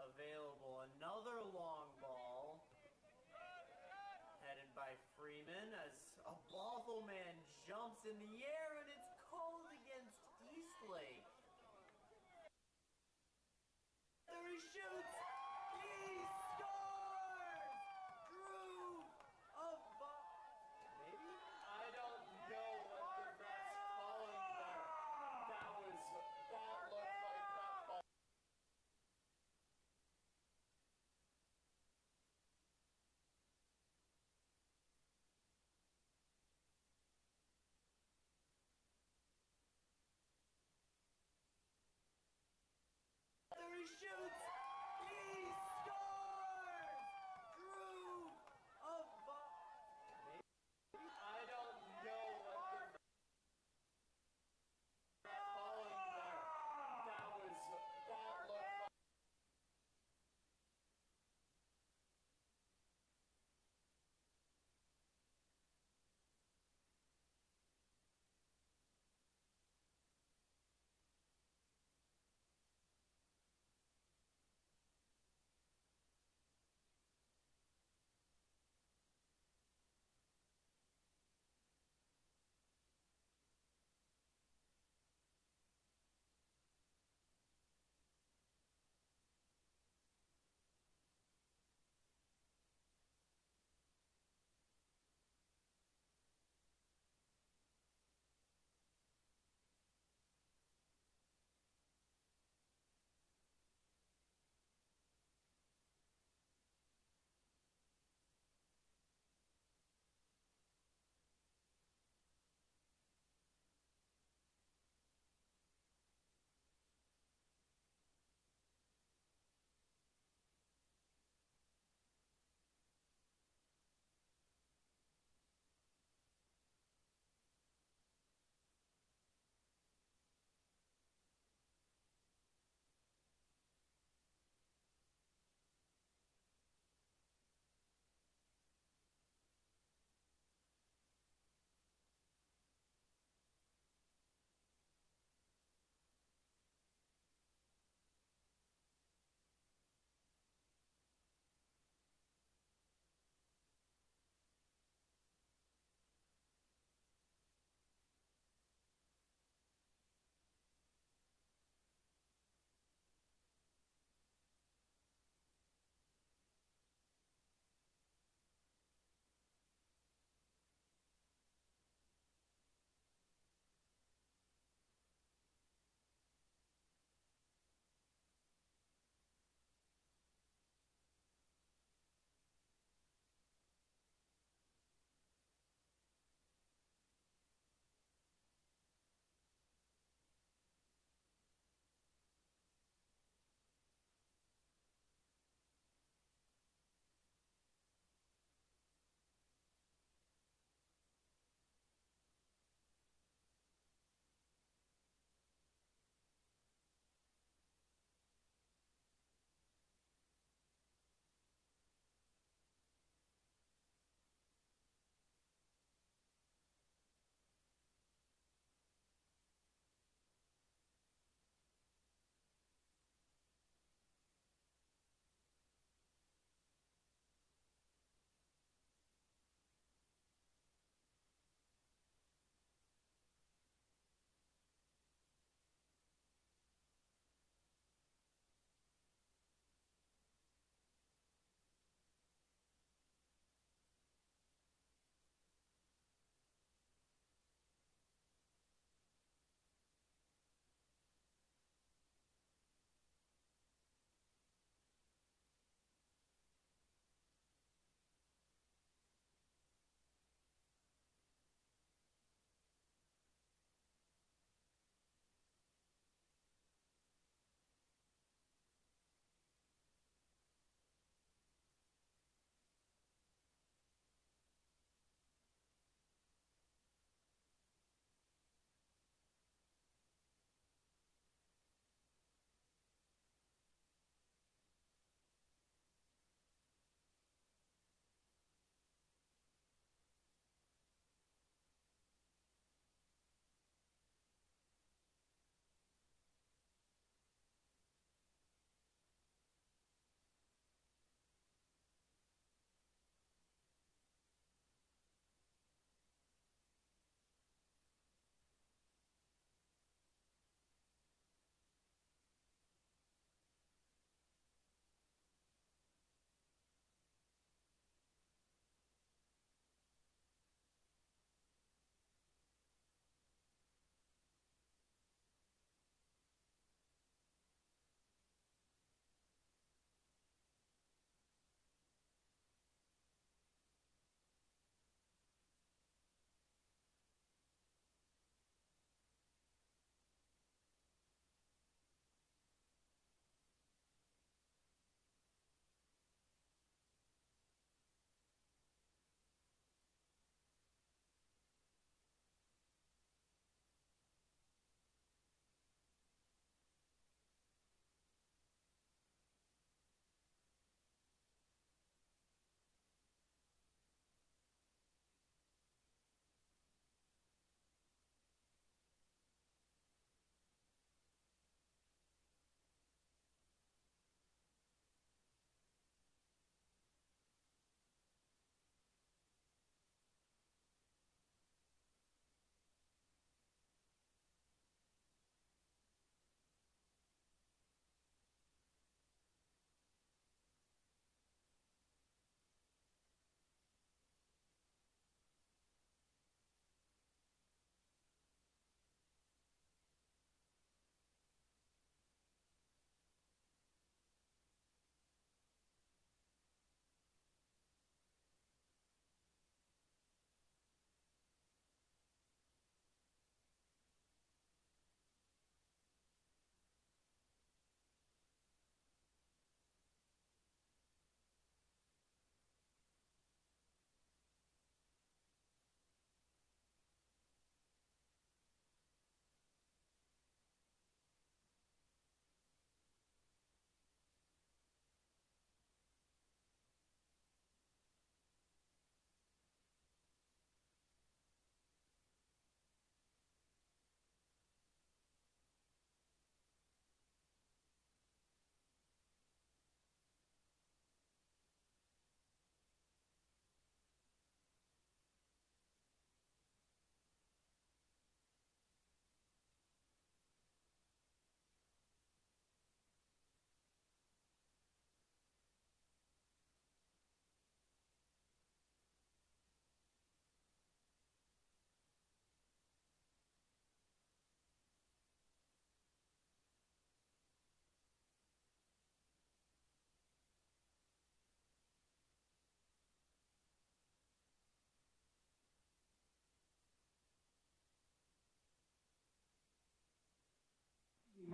Available, another long ball headed by Freeman as a Bothell man jumps in the air and it's called against Eastlake. There he shoots! He scores! Drew of maybe? I don't know what the ref's calling there. That looked like that ball.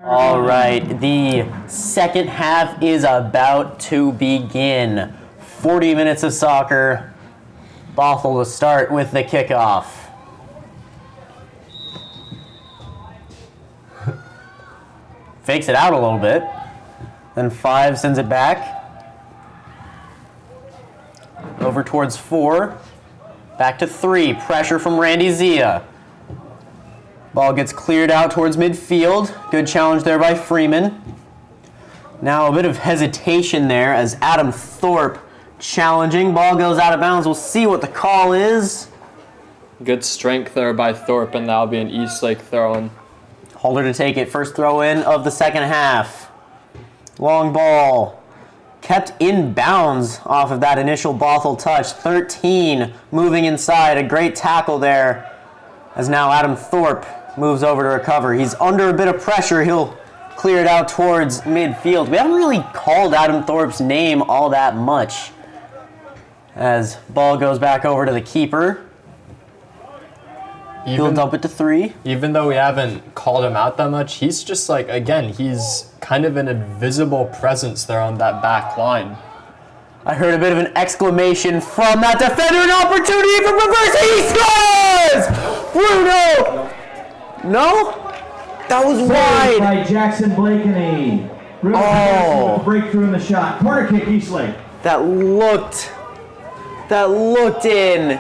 All right, the second half is about to begin. 40 minutes of soccer. Bothell to start with the kickoff. Fakes it out a little bit. Then 5 sends it back. Over towards 4. Back to 3. Pressure from Randy Zia. Ball gets cleared out towards midfield. Good challenge there by Freeman. Now a bit of hesitation there as Adam Thorpe challenging. Ball goes out of bounds. We'll see what the call is. Good strength there by Thorpe, and that'll be an Eastlake throw-in. Holder to take it. First throw in of the second half. Long ball. Kept in bounds off of that initial Bothell touch. 13 moving inside. A great tackle there as now Adam Thorpe moves over to recover. He's under a bit of pressure. He'll clear it out towards midfield. We haven't really called Adam Thorpe's name all that much as ball goes back over to the keeper. He'll dump it to 3. Even though we haven't called him out that much, he's just like, again, he's kind of an invisible presence there on that back line. I heard a bit of an exclamation from that defender. An opportunity for reverse. He scores! Bruno! No? That was wide. By Jackson Blakeney. Oh. Breakthrough in the shot. Corner kick, Eastlake. That looked in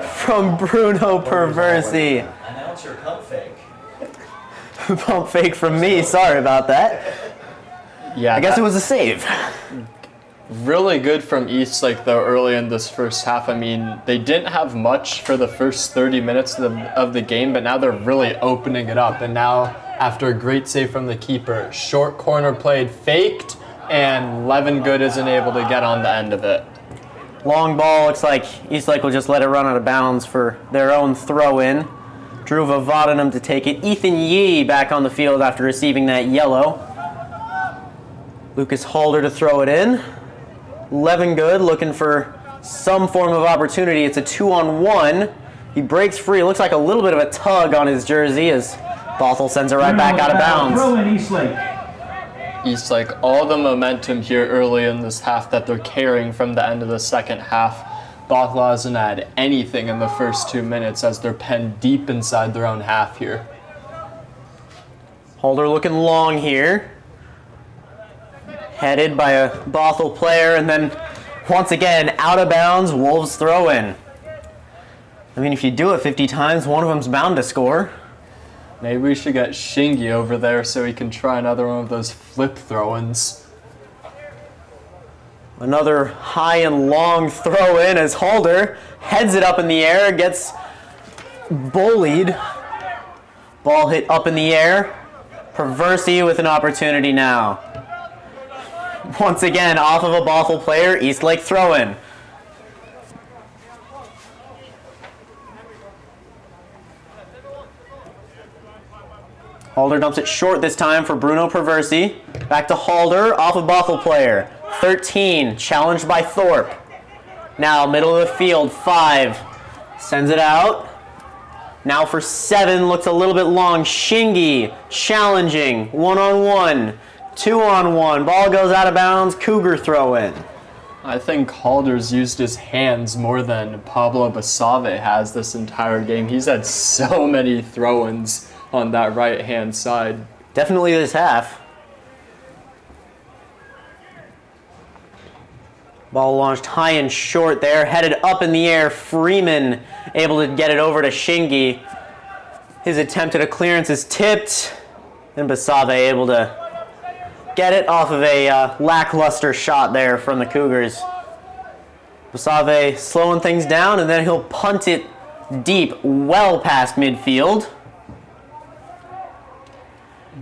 from Bruno Perversi. Announcer pump fake. Pump fake from me. Sorry about that. Yeah, I guess it was a save. Really good from Eastlake, though, early in this first half. I mean, they didn't have much for the first 30 minutes of the game, but now they're really opening it up. And now, after a great save from the keeper, short corner played, faked, and Levin Good isn't able to get on the end of it. Long ball. Looks like Eastlake will just let it run out of bounds for their own throw-in. Drew Vavadanum to take it. Ethan Yee back on the field after receiving that yellow. Lucas Halder to throw it in. Levin Good looking for some form of opportunity. It's a 2-on-1. He breaks free. It looks like a little bit of a tug on his jersey as Bothell sends it right back out of bounds. Throw in Eastlake. Eastlake, all the momentum here early in this half that they're carrying from the end of the second half. Bothell hasn't had anything in the first 2 minutes as they're penned deep inside their own half here. Holder looking long here. Headed by a Bothell player, and then once again out of bounds. Wolves throw in. I mean, if you do it 50 times, one of them's bound to score. Maybe we should get Shingy over there so he can try another one of those flip throw-ins. Another high and long throw in as Halder heads it up in the air, gets bullied. Ball hit up in the air. Perversi with an opportunity now. Once again, off of a Bothell player, Eastlake throw-in. Halder dumps it short this time for Bruno Perversi. Back to Halder, off a Bothell player. 13, challenged by Thorpe. Now, middle of the field, 5. Sends it out. Now for 7, looks a little bit long. Shingy, challenging, 1-on-1. 2-on-1. Ball goes out of bounds. Cougar throw in. I think Halder's used his hands more than Pablo Basave has this entire game. He's had so many throw-ins on that right-hand side. Definitely this half. Ball launched high and short there. Headed up in the air. Freeman able to get it over to Shingy. His attempt at a clearance is tipped. And Basave able to get it off of a lackluster shot there from the Cougars. Basave slowing things down, and then he'll punt it deep, well past midfield.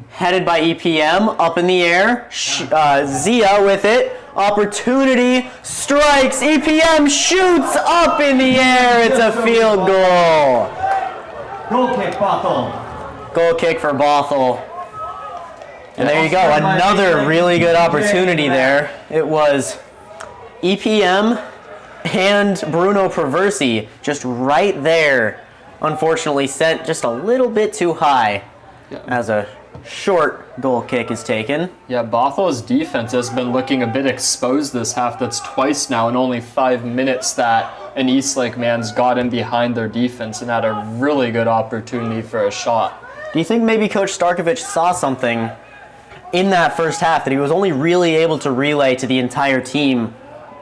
Headed by EPM, up in the air. Zia with it. Opportunity, strikes. EPM shoots up in the air. It's a field goal. Goal kick, Bothell. Goal kick for Bothell. And there you go, another really good opportunity there. It was EPM and Bruno Perversi just right there. Unfortunately set just a little bit too high as a Short goal kick is taken. Yeah, Bothell's defense has been looking a bit exposed this half. That's twice now in only 5 minutes that an Eastlake man's got in behind their defense and had a really good opportunity for a shot. Do you think maybe Coach Starkovich saw something in that first half that he was only really able to relay to the entire team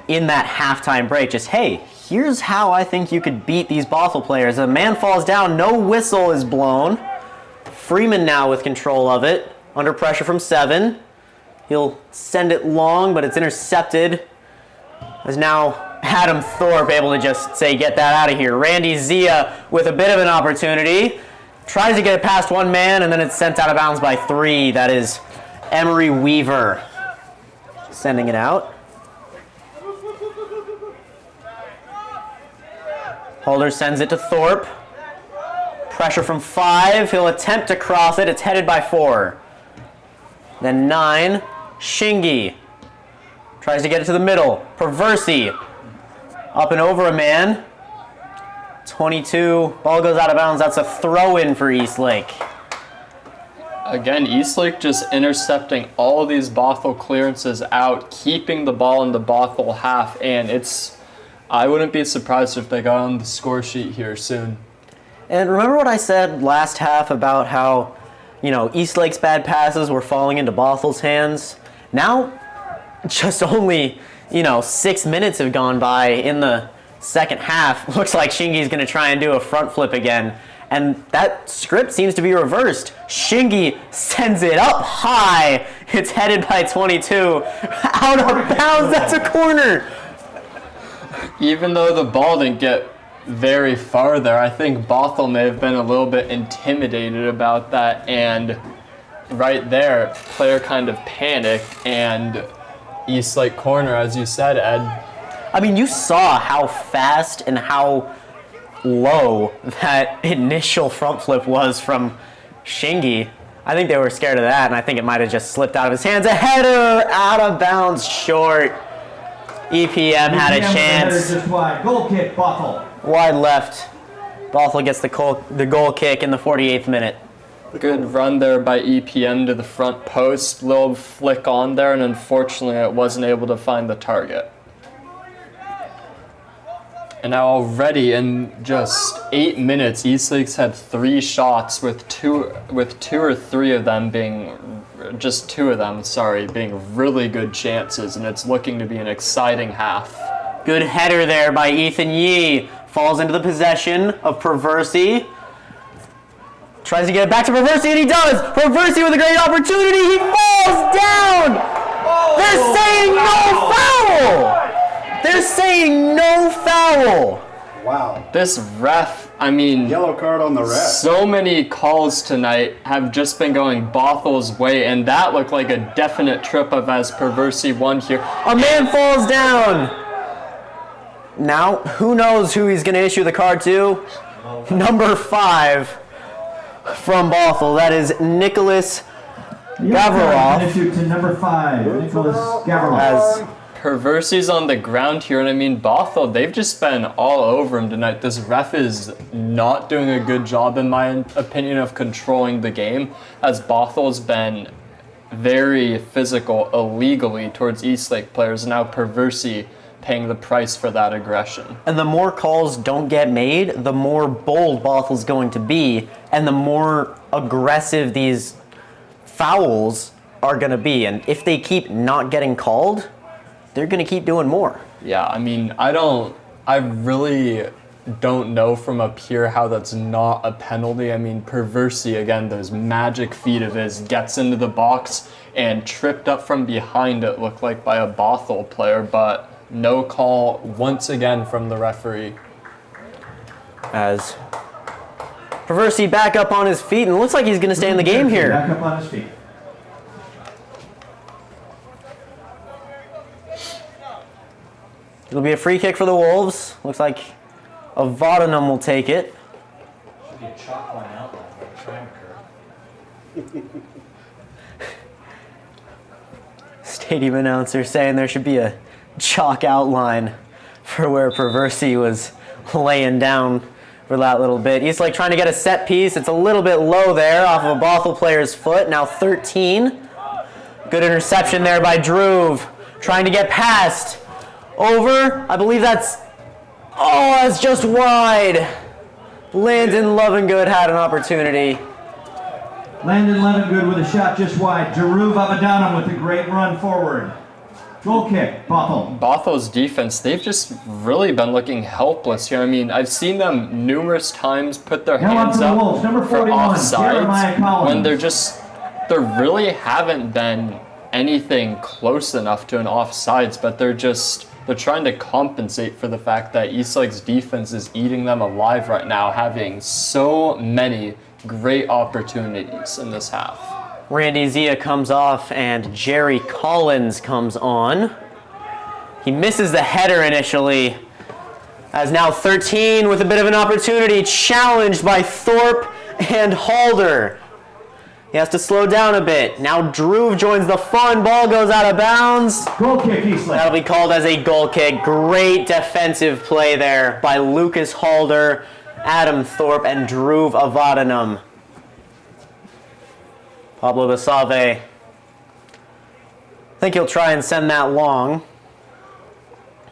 in that halftime break? Just, hey, here's how I think you could beat these Bothell players. A man falls down, no whistle is blown. Freeman now with control of it, under pressure from 7. He'll send it long, but it's intercepted. As now Adam Thorpe able to just say, get that out of here. Randy Zia with a bit of an opportunity. Tries to get it past one man, and then it's sent out of bounds by 3. That is Emery Weaver sending it out. Holder sends it to Thorpe. Pressure from 5. He'll attempt to cross it. It's headed by 4. Then 9. Shingy tries to get it to the middle. Perversi up and over a man. 22. Ball goes out of bounds. That's a throw-in for Eastlake. Again, Eastlake just intercepting all of these Bothell clearances out, keeping the ball in the Bothell half, and I wouldn't be surprised if they got on the score sheet here soon. And remember what I said last half about how, Eastlake's bad passes were falling into Bothell's hands? Now, just only, 6 minutes have gone by in the second half. Looks like Shingy's going to try and do a front flip again. And that script seems to be reversed. Shingy sends it up high. It's headed by 22. Out of bounds, that's a corner. Even though the ball didn't get very far there, I think Bothell may have been a little bit intimidated about that, and right there, player kind of panicked, and Eastlake corner, as you said, Ed. I mean, you saw how fast and how low that initial front flip was from Shingy. I think they were scared of that, and I think it might have just slipped out of his hands. A header out of bounds, short. EPM had a chance. Just wide. Goal kick, Bothell. Wide left. Bothell gets the goal kick in the 48th minute. Good run there by EPM to the front post. Little flick on there, and unfortunately it wasn't able to find the target. And now already in just 8 minutes, Eastlake's had 3 shots with two or three of them being being really good chances, and it's looking to be an exciting half. Good header there by Ethan Yee. Falls into the possession of Perversi. Tries to get it back to Perversi, and he does! Perversi with a great opportunity! He falls down! They're saying no foul! They're saying no foul! Wow. This ref, I mean... Yellow card on the ref. So many calls tonight have just been going Bothell's way, and that looked like a definite trip of as Perversi won here. A man falls down! Now, who knows who he's going to issue the card to? Number 5 from Bothell. That is Nicholas Gavrilov. Issued to number 5, Nicholas Gavrilov. As Perversi's on the ground here, and I mean, Bothell, they've just been all over him tonight. This ref is not doing a good job, in my opinion, of controlling the game, as Bothell's been very physical illegally towards Eastlake players, and now Perversi paying the price for that aggression. And the more calls don't get made, the more bold Bothell's going to be, and the more aggressive these fouls are going to be. And if they keep not getting called, they're going to keep doing more. Yeah, I mean, I really don't know from up here how that's not a penalty. I mean, Perversi, again, those magic feet of his, gets into the box and tripped up from behind, it looked like, by a Bothell player, but no call once again from the referee. As Perversi back up on his feet, and it looks like he's going to stay in the game here. Back up on his feet. It'll be a free kick for the Wolves. Looks like Avodanum will take it. Should be a chalk line outline where the time occurred. Stadium announcer saying there should be a chalk outline for where Perversi was laying down for that little bit. Eastlake trying to get a set piece. It's a little bit low there off of a Bothell player's foot. Now 13. Good interception there by Druve. Trying to get past. Over. I believe that's... Oh, that's just wide. Landon Lovingood had an opportunity. Landon Levingood with a shot just wide. Jeruv Abadanam with a great run forward. Goal kick, Bothell. Bothell's defense, they've just really been looking helpless here. I mean, I've seen them numerous times put their hands up Wolves, number for 41, offsides when there really haven't been anything close enough to an offsides, but they're trying to compensate for the fact that Eastlake's defense is eating them alive right now, having so many great opportunities in this half. Randy Zia comes off and Jerry Collins comes on. He misses the header initially. As now 13 with a bit of an opportunity, challenged by Thorpe and Halder. He has to slow down a bit. Now Druve joins the fun. Ball goes out of bounds. Goal kick, Eastlake. That'll be called as a goal kick. Great defensive play there by Lucas Halder, Adam Thorpe, and Druve Avadanam. Pablo Basave. I think he'll try and send that long,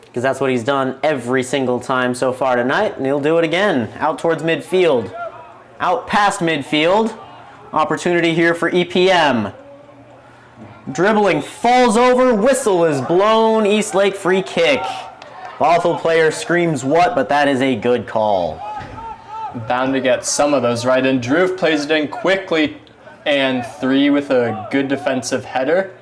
because that's what he's done every single time so far tonight, and he'll do it again. Out towards midfield. Out past midfield. Opportunity here for EPM. Dribbling, falls over, whistle is blown, Eastlake free kick. Bothell player screams what, but that is a good call. Bound to get some of those right, and Druve plays it in quickly, and 3 with a good defensive header.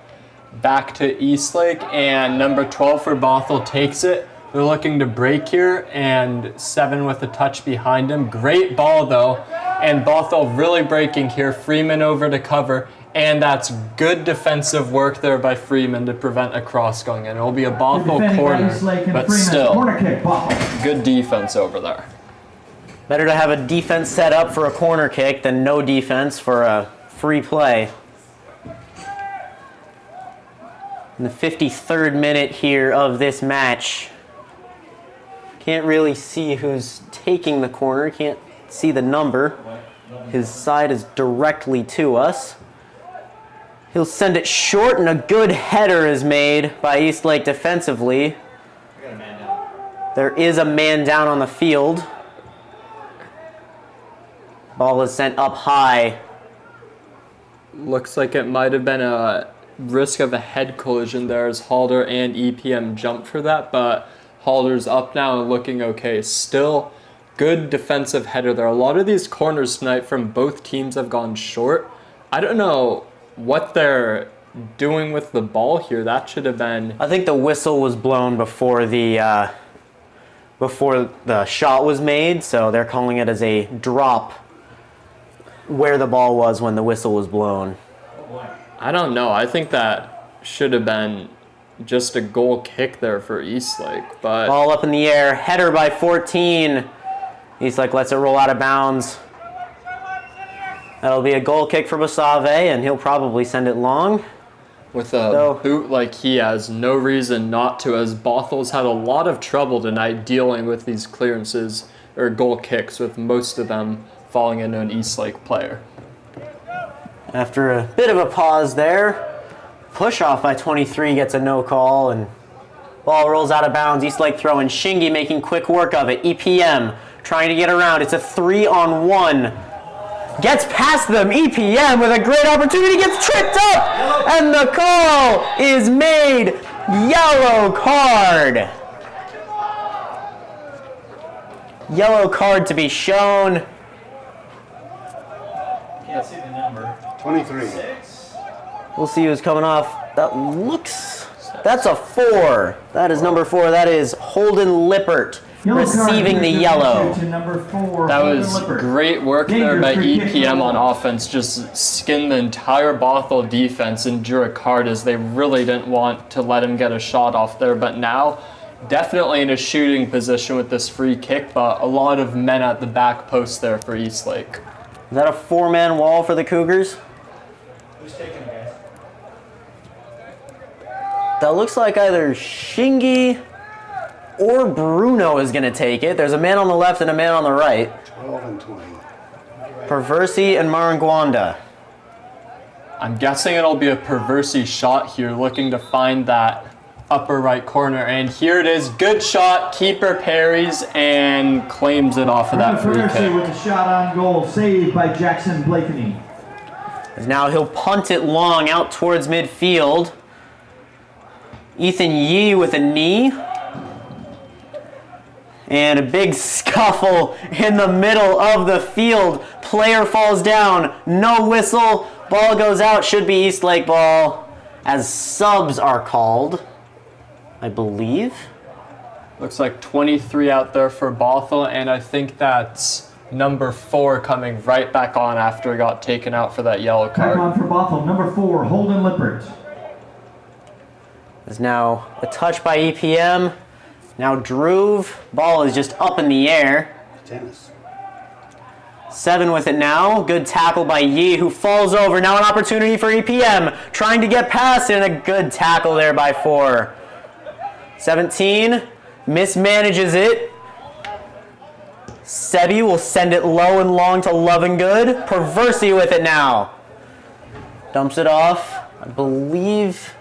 Back to Eastlake, and number 12 for Bothell takes it. They're looking to break here, and 7 with a touch behind him. Great ball though, and Bothell really breaking here. Freeman over to cover, and that's good defensive work there by Freeman to prevent a cross going in. It'll be a Bothell corner, but Freeman. still, Corner kick, Bothell. good defense over there. Better to have a defense set up for a corner kick than no defense for a free play. In the 53rd minute here of this match. Can't really see who's taking the corner. Can't see the number. His side is directly to us. He'll send it short, and a good header is made by Eastlake defensively. There is a man down on the field. Ball is sent up high. Looks like it might have been a risk of a head collision there as Halder and EPM jumped for that, but Halder's up now and looking okay. Still good defensive header there. A lot of these corners tonight from both teams have gone short. I don't know what they're doing with the ball here. That should have been... I think the whistle was blown before the shot was made, so they're calling it as a drop where the ball was when the whistle was blown. I don't know. I think that should have been just a goal kick there for Eastlake, but... Ball up in the air, header by 14. Eastlake lets it roll out of bounds. That'll be a goal kick for Basave, and he'll probably send it long. With a boot like he has, no reason not to, as Bothell's had a lot of trouble tonight dealing with these clearances, or goal kicks, with most of them falling into an Eastlake player. After a bit of a pause there, push off by 23 gets a no call, and ball rolls out of bounds. Eastlake throwing, Shingi making quick work of it. EPM trying to get around. It's a 3-on-1. Gets past them. EPM with a great opportunity, gets tripped up, and the call is made. Yellow card. Yellow card to be shown. Can't see the number. 23. We'll see who's coming off. That's a 4. That is number 4. That is Holden Lippert receiving the yellow. That was great work there by EPM on offense. Just skinned the entire Bothell defense and drew a card, as they really didn't want to let him get a shot off there. But now, definitely in a shooting position with this free kick, but a lot of men at the back post there for Eastlake. Is that a 4-man wall for the Cougars? Who's taking it, guys? That looks like either Shingi or Bruno is going to take it. There's a man on the left and a man on the right. 12 and 20. Perversi and Marangwanda. I'm guessing it'll be a Perversi shot here, looking to find that upper right corner. And here it is. Good shot. Keeper parries and claims it off of that free Perversi kick. with a shot on goal, saved by Jackson Blakeney. As now he'll punt it long out towards midfield. Ethan Yee with a knee. And a big scuffle in the middle of the field. Player falls down. No whistle. Ball goes out. Should be Eastlake ball. As subs are called, I believe. Looks like 23 out there for Bothell, and I think that's number 4 coming right back on after he got taken out for that yellow Back card. on for Bothell, number 4, Holden Lippert. There's now a touch by EPM. Now Druve. Ball is just up in the air. Tennis. 7 with it now. Good tackle by Yee, who falls over. Now an opportunity for EPM. Trying to get past it, and a good tackle there by 4. 17 mismanages it. Sebi will send it low and long to Lovingood. Perversi with it now. Dumps it off. I believe...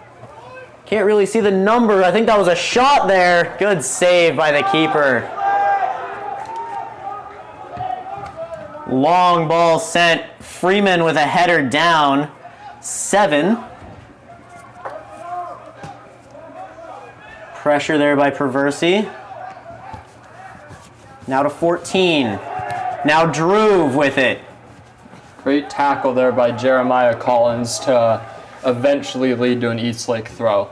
Can't really see the number. I think that was a shot there. Good save by the keeper. Long ball sent. Freeman with a header down. 7. Pressure there by Perversi. Now to 14. Now Druve with it. Great tackle there by Jeremiah Collins to eventually lead to an Eastlake throw.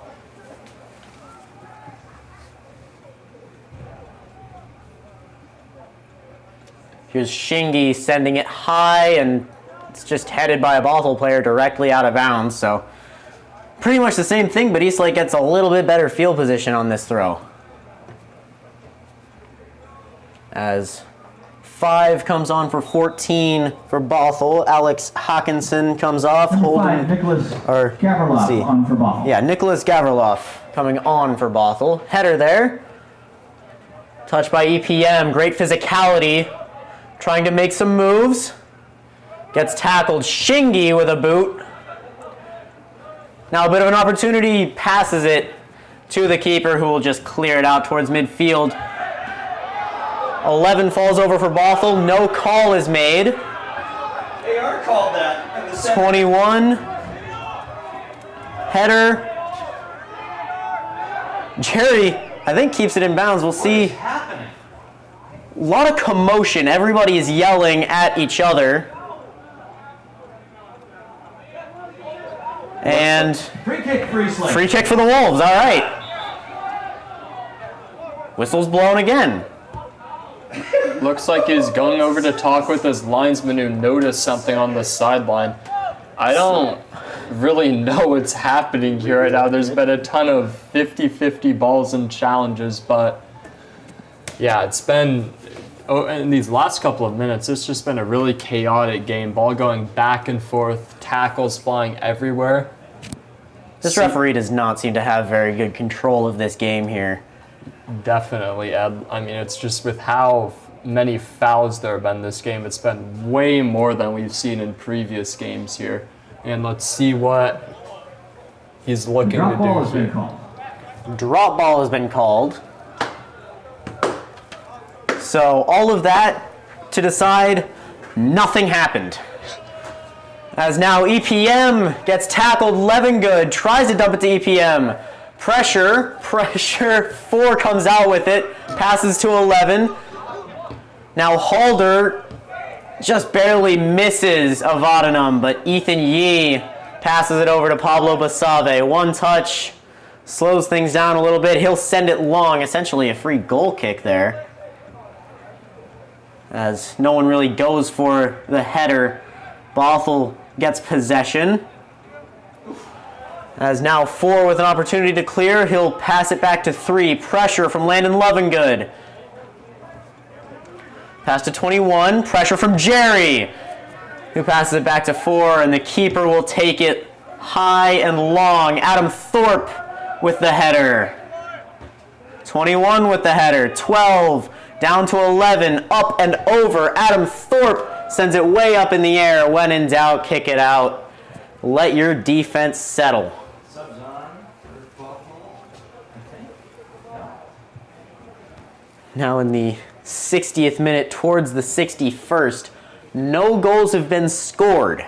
Here's Shingi sending it high, and it's just headed by a Bothell player directly out of bounds. So pretty much the same thing, but Eastlake gets a little bit better field position on this throw. As 5 comes on for 14 for Bothell. Alex Hawkinson comes off. Number 5, Nicholas Gavriloff on for Bothell. Yeah, Nicholas Gavriloff coming on for Bothell. Header there. Touch by EPM. Great physicality. Trying to make some moves. Gets tackled. Shingi with a boot. Now a bit of an opportunity. Passes it to the keeper, who will just clear it out towards midfield. 11 falls over for Bothell. No call is made. They are called that. 21. Header. Jerry, I think, keeps it in bounds. We'll see. Happening. A lot of commotion. Everybody is yelling at each other. And Free kick for Eastlake. free kick for the Wolves. All right. Whistle's blown again. Looks like he's going over to talk with his linesman who noticed something on the sideline. I don't really know what's happening here right now. There's been a ton of 50-50 balls and challenges, but yeah, it's been, in these last couple of minutes, it's just been a really chaotic game. Ball going back and forth, tackles flying everywhere. This referee does not seem to have very good control of this game here. Definitely, Ed. I mean, it's just with how many fouls there have been this game, it's been way more than we've seen in previous games here. And let's see what he's looking Drop ball to has do been here. called. Drop ball has been called. So all of that to decide nothing happened. As now EPM gets tackled. Levingood tries to dump it to EPM. Pressure. 4 comes out with it. Passes to 11. Now Halder just barely misses Avadanam, but Ethan Yee passes it over to Pablo Basave. One touch, slows things down a little bit. He'll send it long, essentially a free goal kick there, as no one really goes for the header. Bothell gets possession. As now 4 with an opportunity to clear, he'll pass it back to 3. Pressure from Landon Lovingood. Pass to 21. Pressure from Jerry, who passes it back to 4, and the keeper will take it high and long. Adam Thorpe with the header. 21 with the header. 12 down to 11. Up and over. Adam Thorpe sends it way up in the air. When in doubt, kick it out. Let your defense settle. Subs on for Bothell, I think. No. Now in the 60th minute towards the 61st. No goals have been scored.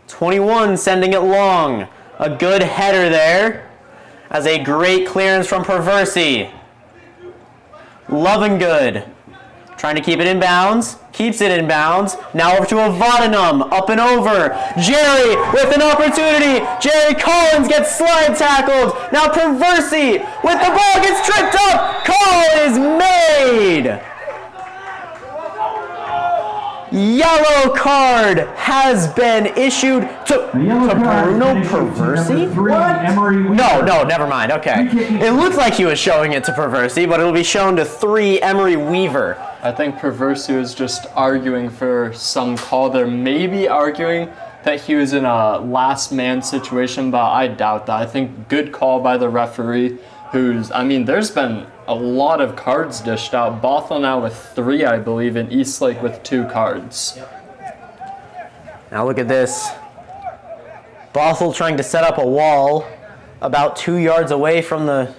21 sending it long. A good header there. As a great clearance from Perversi. Lovingood trying to keep it in bounds. Keeps it in bounds. Now over to Avadanum. Up and over. Jerry with an opportunity. Jerry Collins gets slide tackled. Now Perversi with the ball gets tripped up. Call is made. Yellow card has been issued to Bruno Perversi? No, never mind. Okay. It looks like he was showing it to Perversi, but it'll be shown to 3 Emery Weaver. I think Perversi was just arguing for some call. They're maybe arguing that he was in a last man situation, but I doubt that. I think good call by the referee, there's been a lot of cards dished out. Bothell now with 3, I believe, and Eastlake with 2 cards. Now look at this. Bothell trying to set up a wall about 2 yards away from the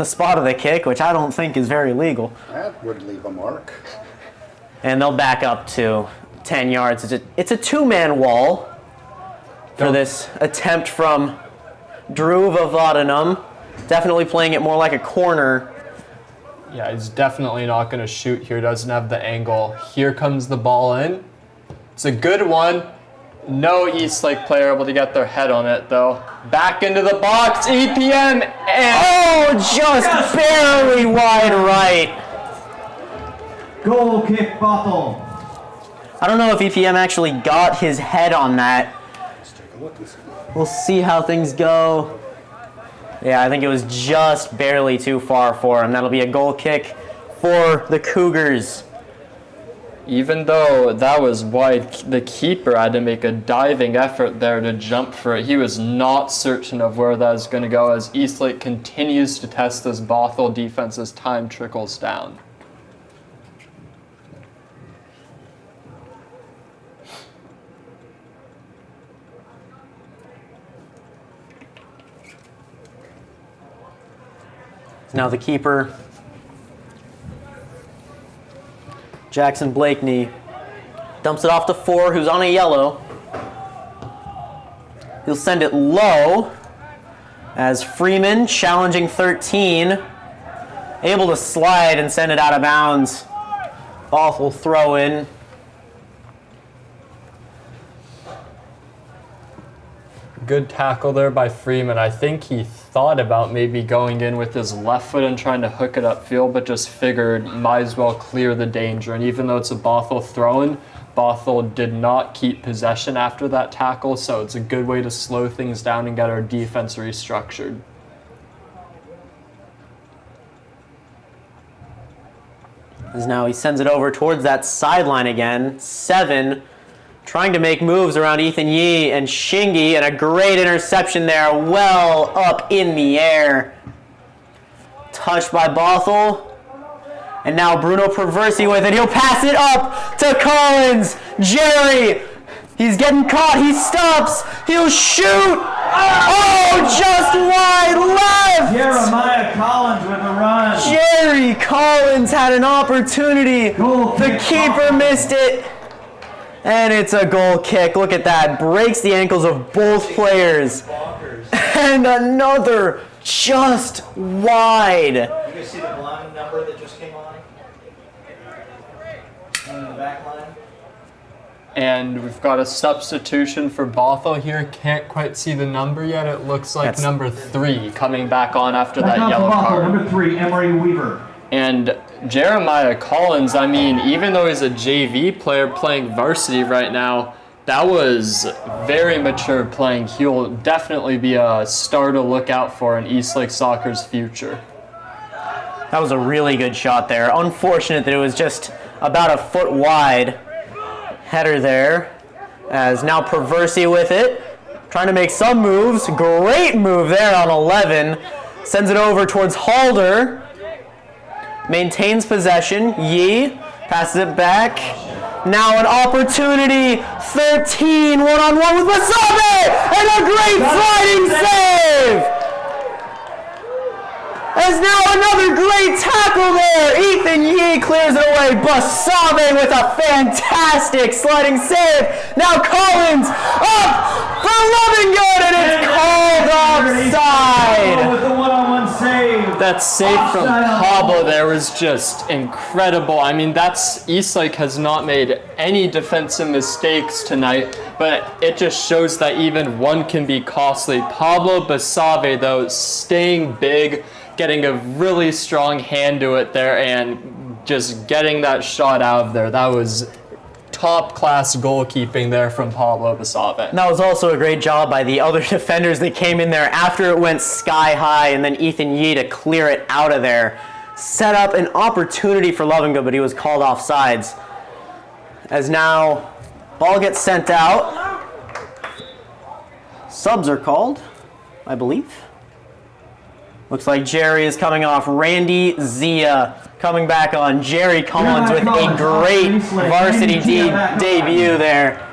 spot of the kick, which I don't think is very legal. That would leave a mark. And they'll back up to 10 yards. It's a 2-man wall for this attempt from Drew Avadanum. Definitely playing it more like a corner. Yeah, he's definitely not going to shoot here. Doesn't have the angle. Here comes the ball in. It's a good one. No Eastlake player able to get their head on it, though. Back into the box. EPM. And just barely wide right. Goal kick, Bothell. I don't know if EPM actually got his head on that. Let's take a look and see. We'll see how things go. Yeah, I think it was just barely too far for him. That'll be a goal kick for the Cougars. Even though that was wide, the keeper had to make a diving effort there to jump for it. He was not certain of where that was going to go as Eastlake continues to test this Bothell defense as time trickles down. Now the keeper, Jackson Blakeney, dumps it off to 4, who's on a yellow. He'll send it low as Freeman, challenging 13, able to slide and send it out of bounds. Awful throw in. Good tackle there by Freeman. I think he thought about maybe going in with his left foot and trying to hook it upfield, but just figured might as well clear the danger. And even though it's a Bothell throw-in, Bothell did not keep possession after that tackle, so it's a good way to slow things down and get our defense restructured. As now he sends it over towards that sideline again. 7. Trying to make moves around Ethan Yee and Shingy, and a great interception there, well up in the air. Touched by Bothell. And now Bruno Perversi with it. He'll pass it up to Collins. Jerry, he's getting caught. He stops. He'll shoot. Oh, just wide left. Jeremiah Collins with a run. Jerry Collins had an opportunity. The keeper missed it. And it's a goal kick. Look at that. Breaks the ankles of both players. And another just wide. You guys see the blind number that just came on? In the back line? And we've got a substitution for Bothell here. Can't quite see the number yet. It looks like That's number 3 coming back on after Back that off yellow Bothell, card. number 3, Emery Weaver. And Jeremiah Collins, I mean, even though he's a JV player playing varsity right now, that was very mature playing. He'll definitely be a star to look out for in Eastlake Soccer's future. That was a really good shot there. Unfortunate that it was just about a foot wide. Header there. As now Perversi with it. trying to make some moves. Great move there on 11. Sends it over towards Halder. Maintains possession. Yi passes it back. Now an opportunity. 13, one-on-one with Basabe! And a great sliding save! As now another great tackle there. Ethan Yi clears it away. Basabe with a fantastic sliding save. Now Collins up for Lovingood, and it's called offside. With the one-on-one save. That save from Pablo there was just incredible. I mean, Eastlake has not made any defensive mistakes tonight, but it just shows that even one can be costly. Pablo Basabe, though, staying big, getting a really strong hand to it there, and just getting that shot out of there. That was top-class goalkeeping there from Pablo Basabe. And that was also a great job by the other defenders that came in there after it went sky high, and then Ethan Yi to clear it out of there. Set up an opportunity for Lovingood, but he was called offsides. As now, ball gets sent out. Subs are called, I believe. Looks like Jerry is coming off. Randy Zia coming back on. Jerry Collins with a great varsity debut there.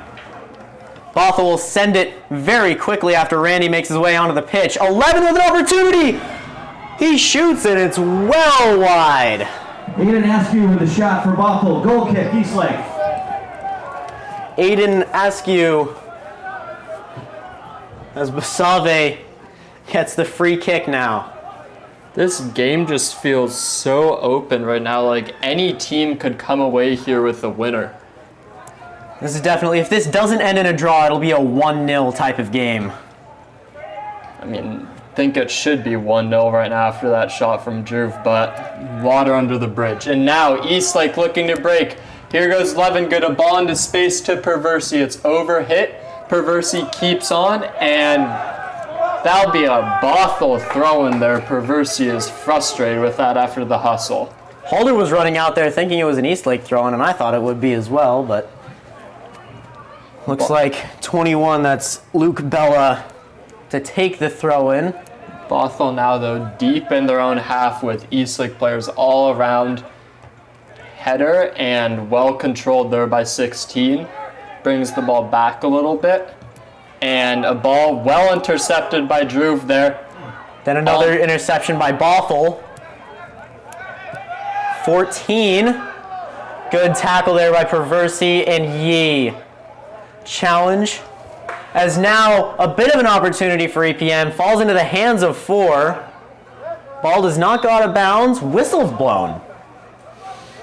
Bothell will send it very quickly after Randy makes his way onto the pitch. 11 with an opportunity. He shoots it. It's well wide. Aiden Askew with a shot for Bothell. Goal kick, Eastlake. Aiden Askew as Basabe gets the free kick now. This game just feels so open right now, like any team could come away here with the winner. This is definitely, if this doesn't end in a draw, it'll be a 1-0 type of game. I mean, I think it should be 1-0 right now after that shot from Drew, but water under the bridge. And now Eastlake looking to break. Here goes Lovingood, a ball into space to Perversi. It's overhit. Perversi keeps on, and that'll be a Bothell throw in there. Perversi is frustrated with that after the hustle. Halder was running out there thinking it was an Eastlake throw-in, and I thought it would be as well, but looks like 21, that's Luke Bella to take the throw-in. Bothell now, though, deep in their own half with Eastlake players all around. Header and well controlled there by 16. Brings the ball back a little bit. And a ball well intercepted by Drew there. Then another interception by Bothell. 14. Good tackle there by Perversi and Yi. Challenge. As now a bit of an opportunity for EPM. Falls into the hands of 4. Ball does not go out of bounds. Whistle's blown.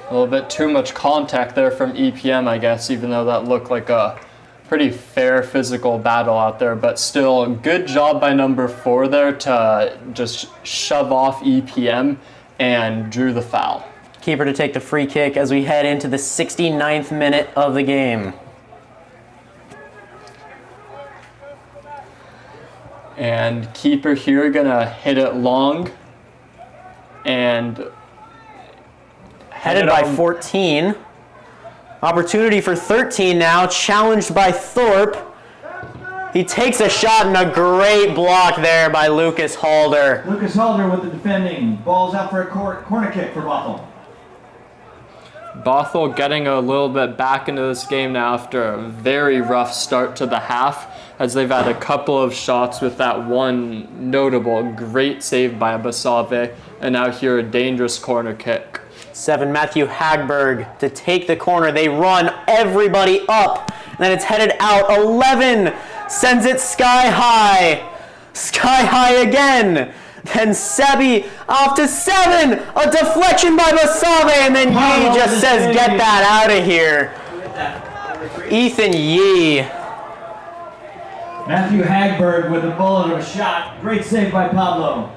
A little bit too much contact there from EPM, I guess, even though that looked like a pretty fair physical battle out there. But still, good job by number 4 there to just shove off EPM and drew the foul. Keeper to take the free kick as we head into the 69th minute of the game. And keeper here gonna hit it long. And headed by 14. Opportunity for 13 now, challenged by Thorpe. He takes a shot and a great block there by Lucas Halder. Lucas Halder with the defending. Ball's out for a corner kick for Bothell. Bothell getting a little bit back into this game now after a very rough start to the half, as they've had a couple of shots with that one notable great save by Basabe, and now here a dangerous corner kick. 7, Matthew Hagberg to take the corner. They run everybody up. And then it's headed out. 11 sends it sky high. Sky high again. Then Sebi off to 7. A deflection by Basabe. And then Yi just says, get that out of here. Ethan Yi. Matthew Hagberg with a bullet of a shot. Great save by Pablo.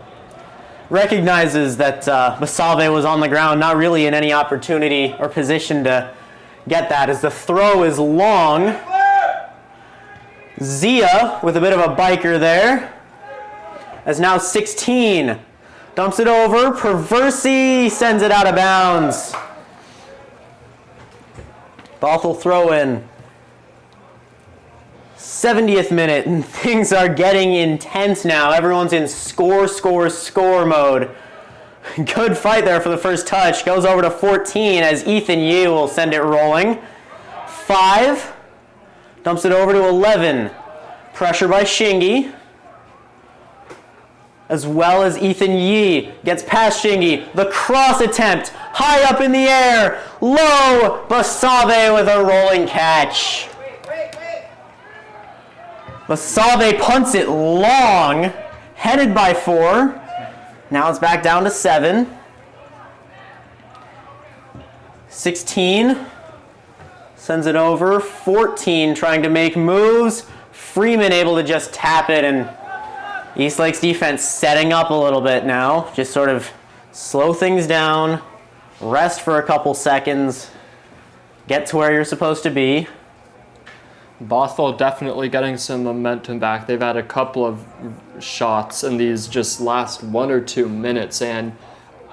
Recognizes that Basabe was on the ground, not really in any opportunity or position to get that, as the throw is long. Zia with a bit of a biker there. As now 16 dumps it over. Perversi sends it out of bounds. Bothell throw in. 70th minute, and things are getting intense now. Everyone's in score mode. Good fight there for the first touch. Goes over to 14 as Ethan Yee will send it rolling. 5. Dumps it over to 11. Pressure by Shingy. As well as Ethan Yee gets past Shingy. The cross attempt. High up in the air. Low. Basave with a rolling catch. Basave punts it long. Headed by 4. Now it's back down to 7. 16. Sends it over. 14 trying to make moves. Freeman able to just tap it, and Eastlake's defense setting up a little bit now. Just sort of slow things down, rest for a couple seconds, get to where you're supposed to be. Bothell definitely getting some momentum back. They've had a couple of shots in these just last 1 or 2 minutes, and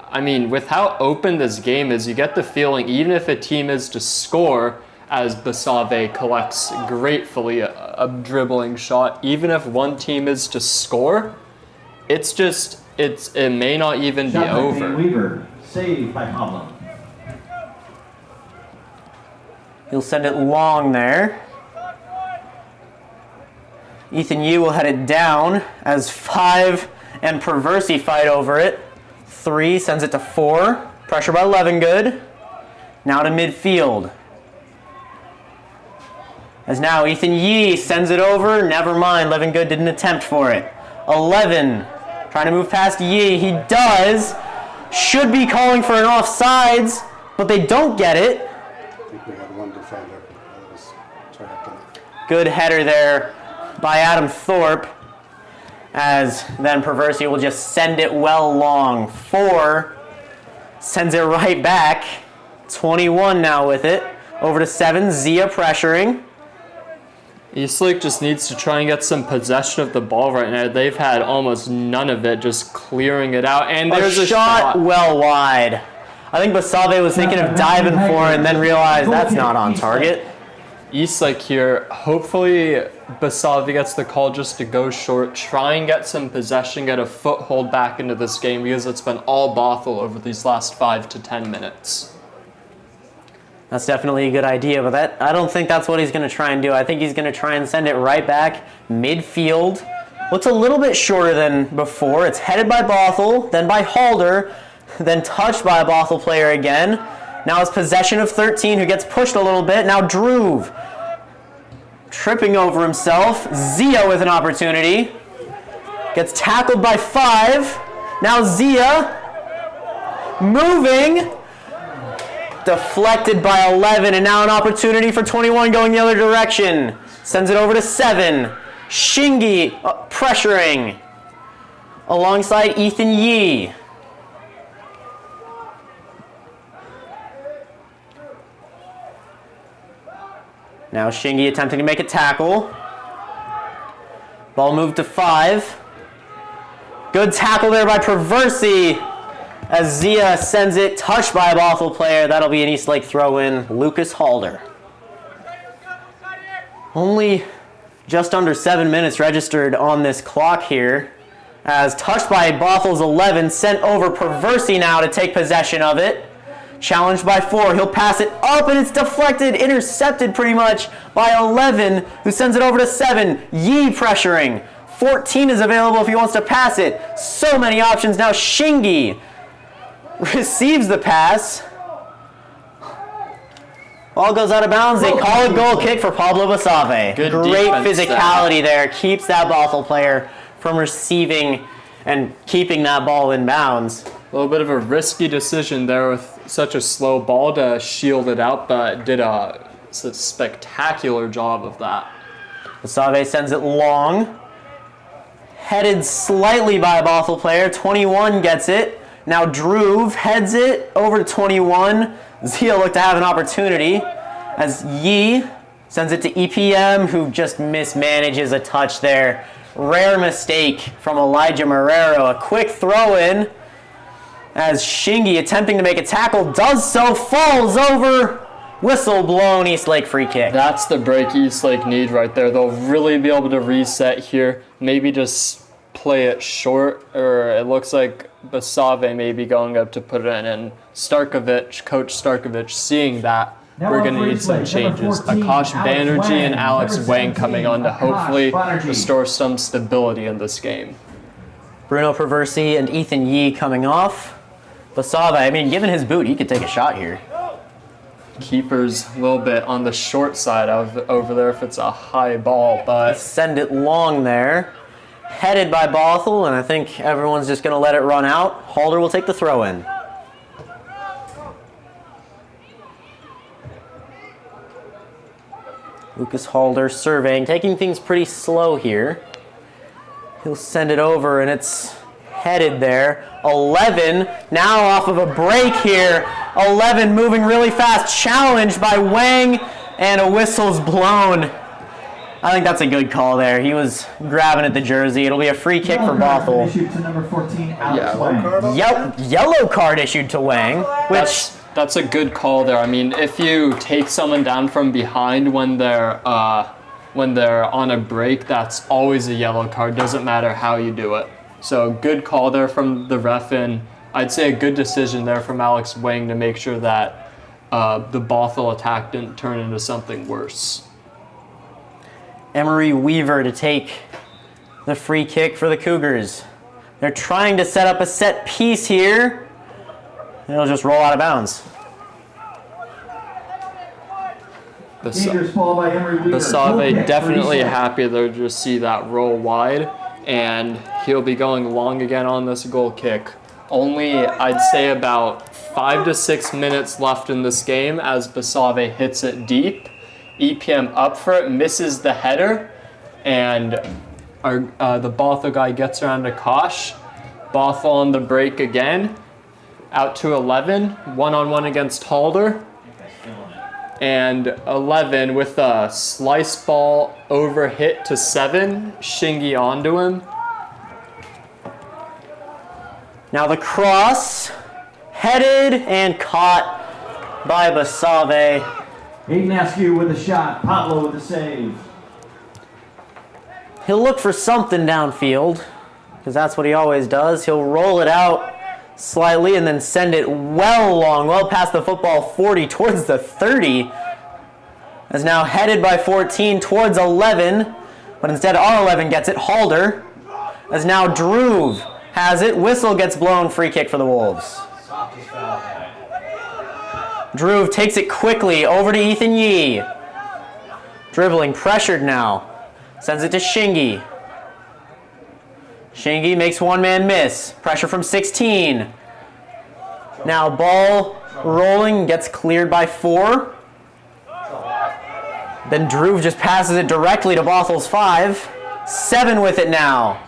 I mean, with how open this game is, you get the feeling even if a team is to score, as Basave collects gratefully a dribbling shot, even if one team is to score, it may not even be over. Weaver, saved by Pablo. He'll send it long there. Ethan Yee will head it down as 5 and Perversi fight over it. 3 sends it to 4. Pressure by Levingood. Now to midfield. As now Ethan Yee sends it over. Never mind, Levingood didn't attempt for it. 11 trying to move past Yee. He does. Should be calling for an offsides, but they don't get it. I think we had one defender that was trapped in it. Good header there by Adam Thorpe, as then Perversi will just send it well long. 4 sends it right back. 21 now with it. Over to 7, Zia pressuring. Eastlake just needs to try and get some possession of the ball right now. They've had almost none of it, just clearing it out. And there's a shot well wide. I think Basave was thinking of diving for it and then realized that's not on target. Eastlake here, hopefully Basave gets the call just to go short, try and get some possession, get a foothold back into this game, because it's been all Bothell over these last 5 to 10 minutes. That's definitely a good idea, but I don't think that's what he's going to try and do. I think he's going to try and send it right back midfield. Looks a little bit shorter than before. It's headed by Bothell, then by Halder, then touched by a Bothell player again. Now it's possession of 13, who gets pushed a little bit. Now Druve tripping over himself. Zia with an opportunity. Gets tackled by 5. Now Zia moving. Deflected by 11, and now an opportunity for 21 going the other direction. Sends it over to 7. Shingy pressuring alongside Ethan Yee. Now Shingy attempting to make a tackle. Ball moved to 5. Good tackle there by Perversi, as Zia sends it, touched by a Bothell player. That'll be an Eastlake throw-in. Lucas Halder. Only just under 7 minutes registered on this clock here, as touched by Bothell's 11, sent over Perversi now to take possession of it. Challenged by 4. He'll pass it up, and it's deflected, intercepted pretty much by 11, who sends it over to 7. Yee pressuring. 14 is available if he wants to pass it. So many options now. Shingy receives the pass. Ball goes out of bounds. They call a goal kick for Pablo Basave. Good Great defense physicality there. Keeps that Bothell player from receiving and keeping that ball in bounds. A little bit of a risky decision there with such a slow ball to shield it out, but did a spectacular job of that. Basave sends it long. Headed slightly by a Bothell player. 21 gets it. Now Druve heads it over to 21. Zia looked to have an opportunity as Yee sends it to EPM, who just mismanages a touch there. Rare mistake from Elijah Marrero. A quick throw in as Shingy, attempting to make a tackle, does so, falls over Whistle blown, Eastlake free kick. That's the break Eastlake need right there. They'll really be able to reset here. Maybe just play it short, or it looks like Basave may be going up to put it in. And Coach Starkovich, seeing that, we're going to need some changes. Akash Banerjee and Alex Wang coming on to hopefully restore some stability in this game. Bruno Perversi and Ethan Yee coming off. Basave, I mean, given his boot, he could take a shot here. Keeper's a little bit on the short side of over there if it's a high ball, but Send it long there. Headed by Bothell, and I think everyone's just going to let it run out. Halder will take the throw in. Lucas Halder surveying, taking things pretty slow here. He'll send it over, and it's headed there. 11, now off of a break here. 11 moving really fast, challenged by Wang, and a whistle's blown. I think that's a good call there. He was grabbing at the jersey. It'll be a free kick for Bothell. Issued to number 14, Alex Wang. Yellow card issued to Wang, which that's a good call there. I mean, if you take someone down from behind when they're on a break, that's always a yellow card. Doesn't matter how you do it. So good call there from the ref, and I'd say a good decision there from Alex Wang to make sure that the Bothell attack didn't turn into something worse. Emery Weaver to take the free kick for the Cougars. They're trying to set up a set piece here. It'll just roll out of bounds. Dangerous ball by Emery Weaver. Basave definitely happy to just see that roll wide, and he'll be going long again on this goal kick. Only, I'd say, about 5 to 6 minutes left in this game as Basave hits it deep. EPM up for it, misses the header, and the Bothell guy gets around to Kosh. Bothell on the break again, out to 11, one-on-one against Halder. And 11 with a slice ball over hit to 7, Shingy onto him. Now the cross, headed and caught by Basave. Aiden Askew with a shot. Pablo with a save. He'll look for something downfield, because that's what he always does. He'll roll it out slightly and then send it well past the football 40 towards the 30. As now headed by 14 towards 11, but instead R11 gets it. Halder, as now Druve has it. Whistle gets blown, free kick for the Wolves. Druve takes it quickly over to Ethan Yee. Dribbling, pressured now. Sends it to Shingy. Shingy makes one man miss. Pressure from 16. Now ball rolling, gets cleared by 4. Then Druve just passes it directly to Bothell's 5. 7 with it now.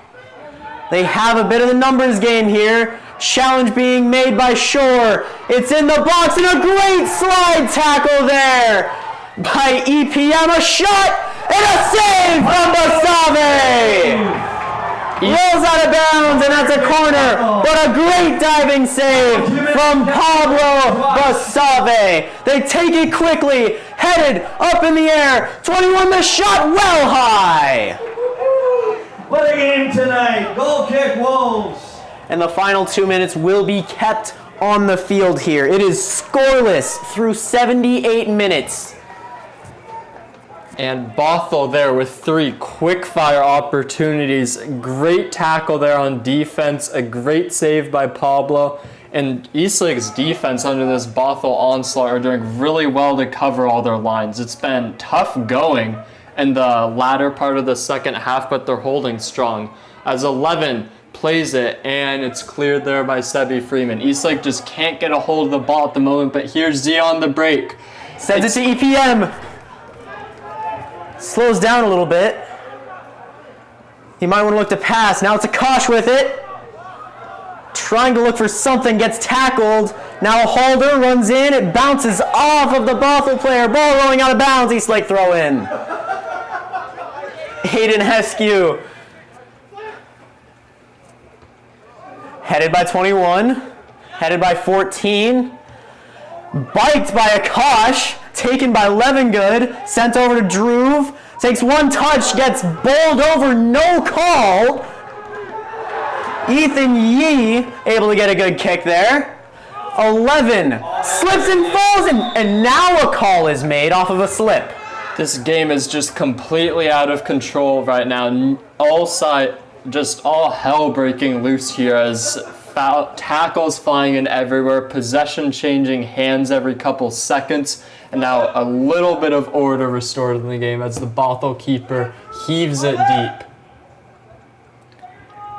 They have a bit of the numbers game here. Challenge being made by Shore. It's in the box and a great slide tackle there by EPM. A shot and a save from Basave. Rolls out of bounds, and that's a corner, but a great diving save from Pablo Basave. They take it quickly, headed up in the air. 21, the shot well high. What a game tonight. Goal kick, Wolves. And the final 2 minutes will be kept on the field here. It is scoreless through 78 minutes. And Bothell there with 3 quick-fire opportunities. Great tackle there on defense. A great save by Pablo. And Eastlake's defense under this Bothell onslaught are doing really well to cover all their lines. It's been tough going in the latter part of the second half, but they're holding strong. As 11 plays it, and it's cleared there by Sebi Freeman. Eastlake just can't get a hold of the ball at the moment, but here's Zia on the break. Sends it to EPM. Slows down a little bit. He might want to look to pass. Now it's a Kosh with it. Trying to look for something, gets tackled. Now Halder runs in. It bounces off of the Bothell player. Ball rolling out of bounds. Eastlake throw in. Aiden Heskew. Headed by 21. Headed by 14. Biked by a Kosh. taken by Levengood, sent over to Druve, takes one touch, gets bowled over, no call. Ethan Yee able to get a good kick there. 11, slips and falls, and now a call is made off of a slip. This game is just completely out of control right now. Just all hell breaking loose here as tackles flying in everywhere, possession changing hands every couple seconds, and now a little bit of order restored in the game as the Bothell keeper heaves it deep.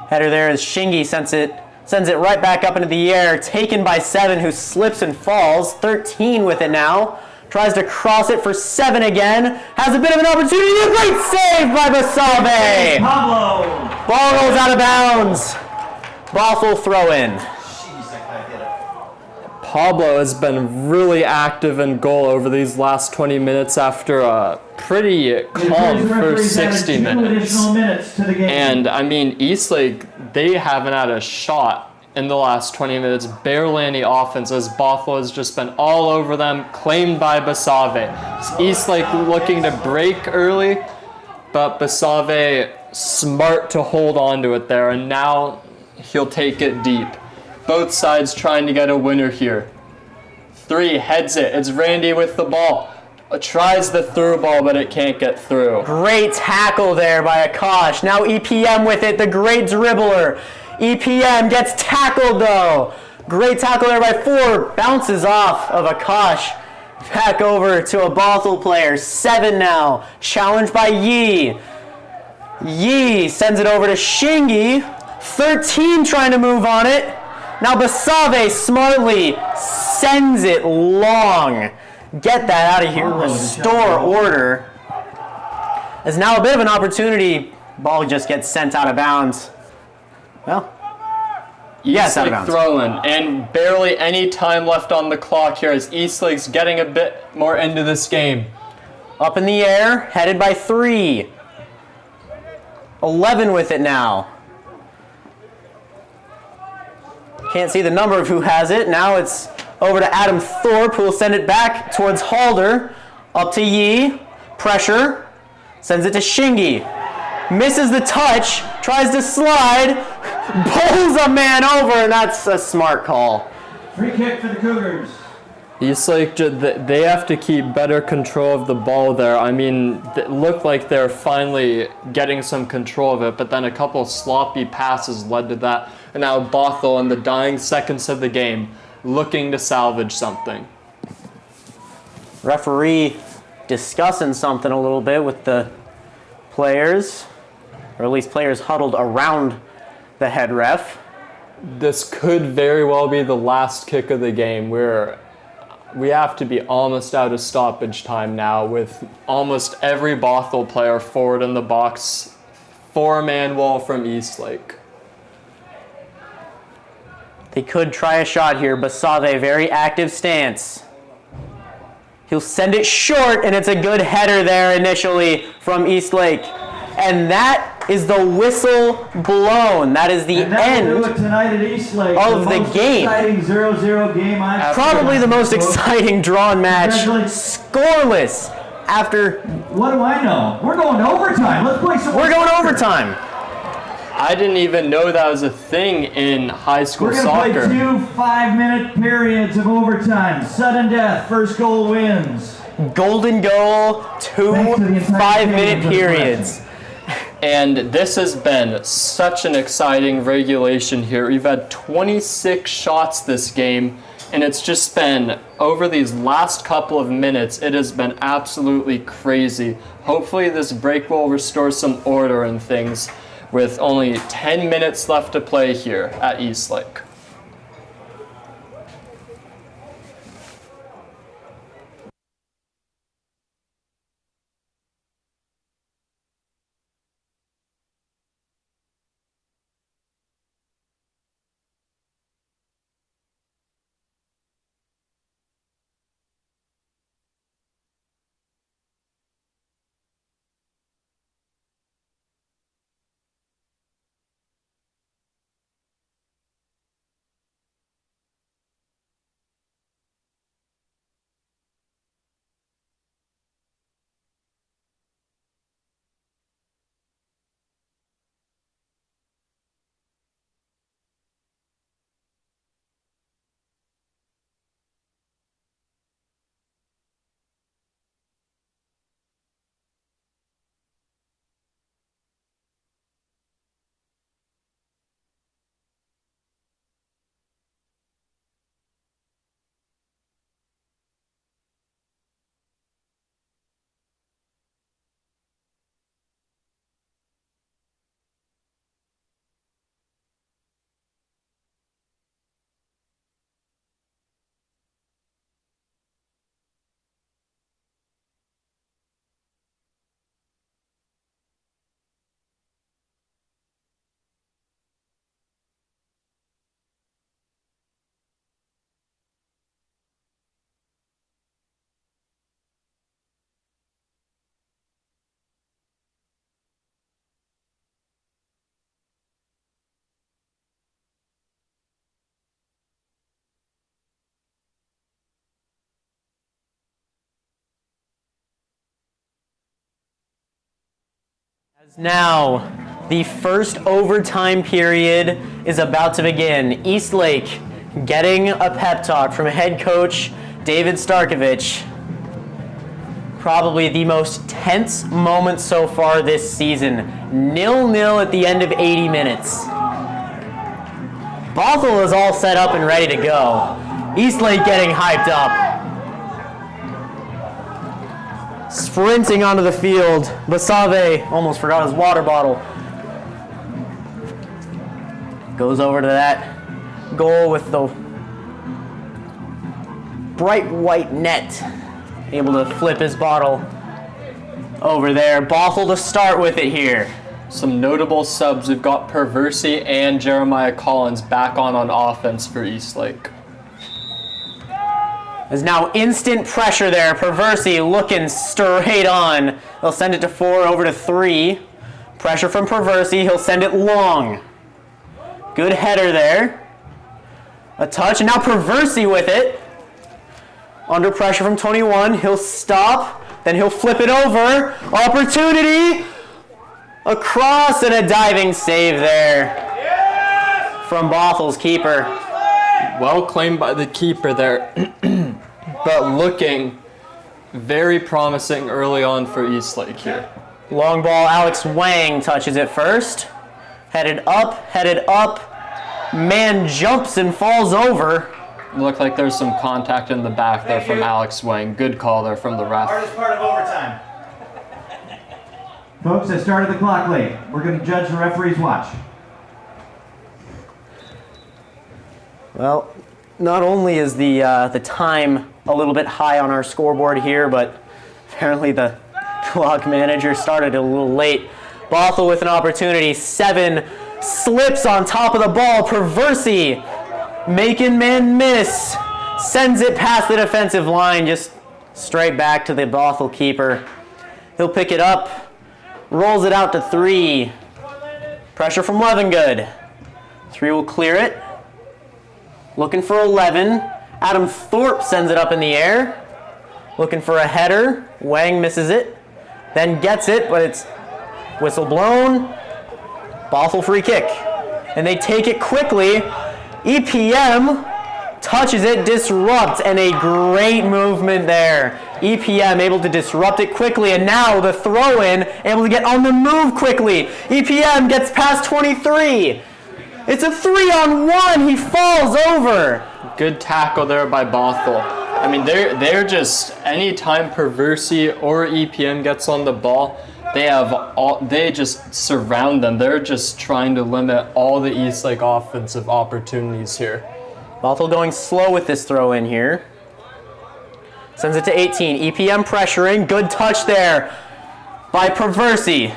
Header there as Shingy sends it right back up into the air, taken by 7, who slips and falls. 13 with it now. Tries to cross it for 7 again. Has a bit of an opportunity. A great save by Basave. Pablo. Ball goes out of bounds. Bothell throw in. Pablo has been really active in goal over these last 20 minutes after a pretty calm first 60 minutes. And I mean, Eastlake, they haven't had a shot in the last 20 minutes, barely any offense, as Bothell has just been all over them, claimed by Basave. Eastlake looking to break early, but Basave smart to hold on to it there, and now he'll take it deep. Both sides trying to get a winner here. 3 heads it. It's Randy with the ball. Tries the through ball, but it can't get through. Great tackle there by Akash. Now EPM with it, the great dribbler. EPM gets tackled though. Great tackle there by 4. Bounces off of Akash. Back over to a Bothell player. 7 now. Challenged by Yee. Yee sends it over to Shingy. 13 trying to move on it. Now Basave smartly sends it long. Get that out of here. Restore order. There's now a bit of an opportunity. Ball just gets sent out of bounds. Well, yes, out of bounds. Throwing, and barely any time left on the clock here as Eastlake's getting a bit more into this game. Up in the air, headed by 3. 11 with it now. Can't see the number of who has it. Now it's over to Adam Thorpe, who will send it back towards Halder. Up to Yee. Pressure. Sends it to Shingy. Misses the touch. Tries to slide. Bowls a man over, and that's a smart call. Free kick for the Cougars. Eastlake, they have to keep better control of the ball there. I mean, it looked like they're finally getting some control of it, but then a couple sloppy passes led to that. And now Bothell in the dying seconds of the game looking to salvage something. Referee discussing something a little bit with the players, or at least players huddled around the head ref. This could very well be the last kick of the game. We have to be almost out of stoppage time now with almost every Bothell player forward in the box. 4-man wall from Eastlake. They could try a shot here. Basave, very active stance. He'll send it short, and it's a good header there initially from Eastlake. And that is the whistle blown. That is the end will do it tonight at Eastlake, of the game. Exciting 0-0 game I've Probably seen. the most exciting drawn match. Scoreless after... What do I know? We're going to overtime. Let's play some more We're going soccer. overtime. I didn't even know that was a thing in high school We're soccer. going to play 2 5-minute periods of overtime. Sudden death. First goal wins. Golden goal, 2 5-minute periods. And this has been such an exciting regulation here. We've had 26 shots this game, and it's just been, over these last couple of minutes, it has been absolutely crazy. Hopefully this break will restore some order and things with only 10 minutes left to play here at Eastlake. Now, the first overtime period is about to begin. Eastlake getting a pep talk from head coach David Starkovich. Probably the most tense moment so far this season. 0-0 at the end of 80 minutes. Bothell is all set up and ready to go. Eastlake getting hyped up. Sprinting onto the field. Basave almost forgot his water bottle. Goes over to that goal with the bright white net. Able to flip his bottle over there. Bothell to start with it here. Some notable subs. We've got Perversi and Jeremiah Collins back on offense for Eastlake. There's now instant pressure there. Perversi looking straight on. They'll send it to 4, over to 3. Pressure from Perversi. He'll send it long. Good header there. A touch, and now Perversi with it. Under pressure from 21. He'll stop. Then he'll flip it over. Opportunity. Across, and a diving save there from Bothell's keeper. Well claimed by the keeper there. But looking very promising early on for Eastlake here. Long ball, Alex Wang touches it first. Headed up. Man jumps and falls over. Looked like there's some contact in the back there from Alex Wang. Good call there from the ref. Hardest part of overtime. Folks, I started the clock late. We're going to judge the referee's watch. Well, not only is the time a little bit high on our scoreboard here, but apparently the clock manager started a little late. Bothell with an opportunity. 7 slips on top of the ball. Perversi making man miss. Sends it past the defensive line, just straight back to the Bothell keeper. He'll pick it up. Rolls it out to 3. Pressure from Levengood. 3 will clear it. Looking for 11. Adam Thorpe sends it up in the air. Looking for a header. Wang misses it. Then gets it, but it's whistle blown. Bothell free kick. And they take it quickly. EPM touches it, disrupts, and a great movement there. EPM able to disrupt it quickly, and now the throw-in, able to get on the move quickly. EPM gets past 23. It's a 3-on-1. He falls over. Good tackle there by Bothell. I mean, they're just, anytime Perversi or EPM gets on the ball, they just surround them. They're just trying to limit all the Eastlake offensive opportunities here. Bothell going slow with this throw in here. Sends it to 18. EPM pressuring. Good touch there by Perversi.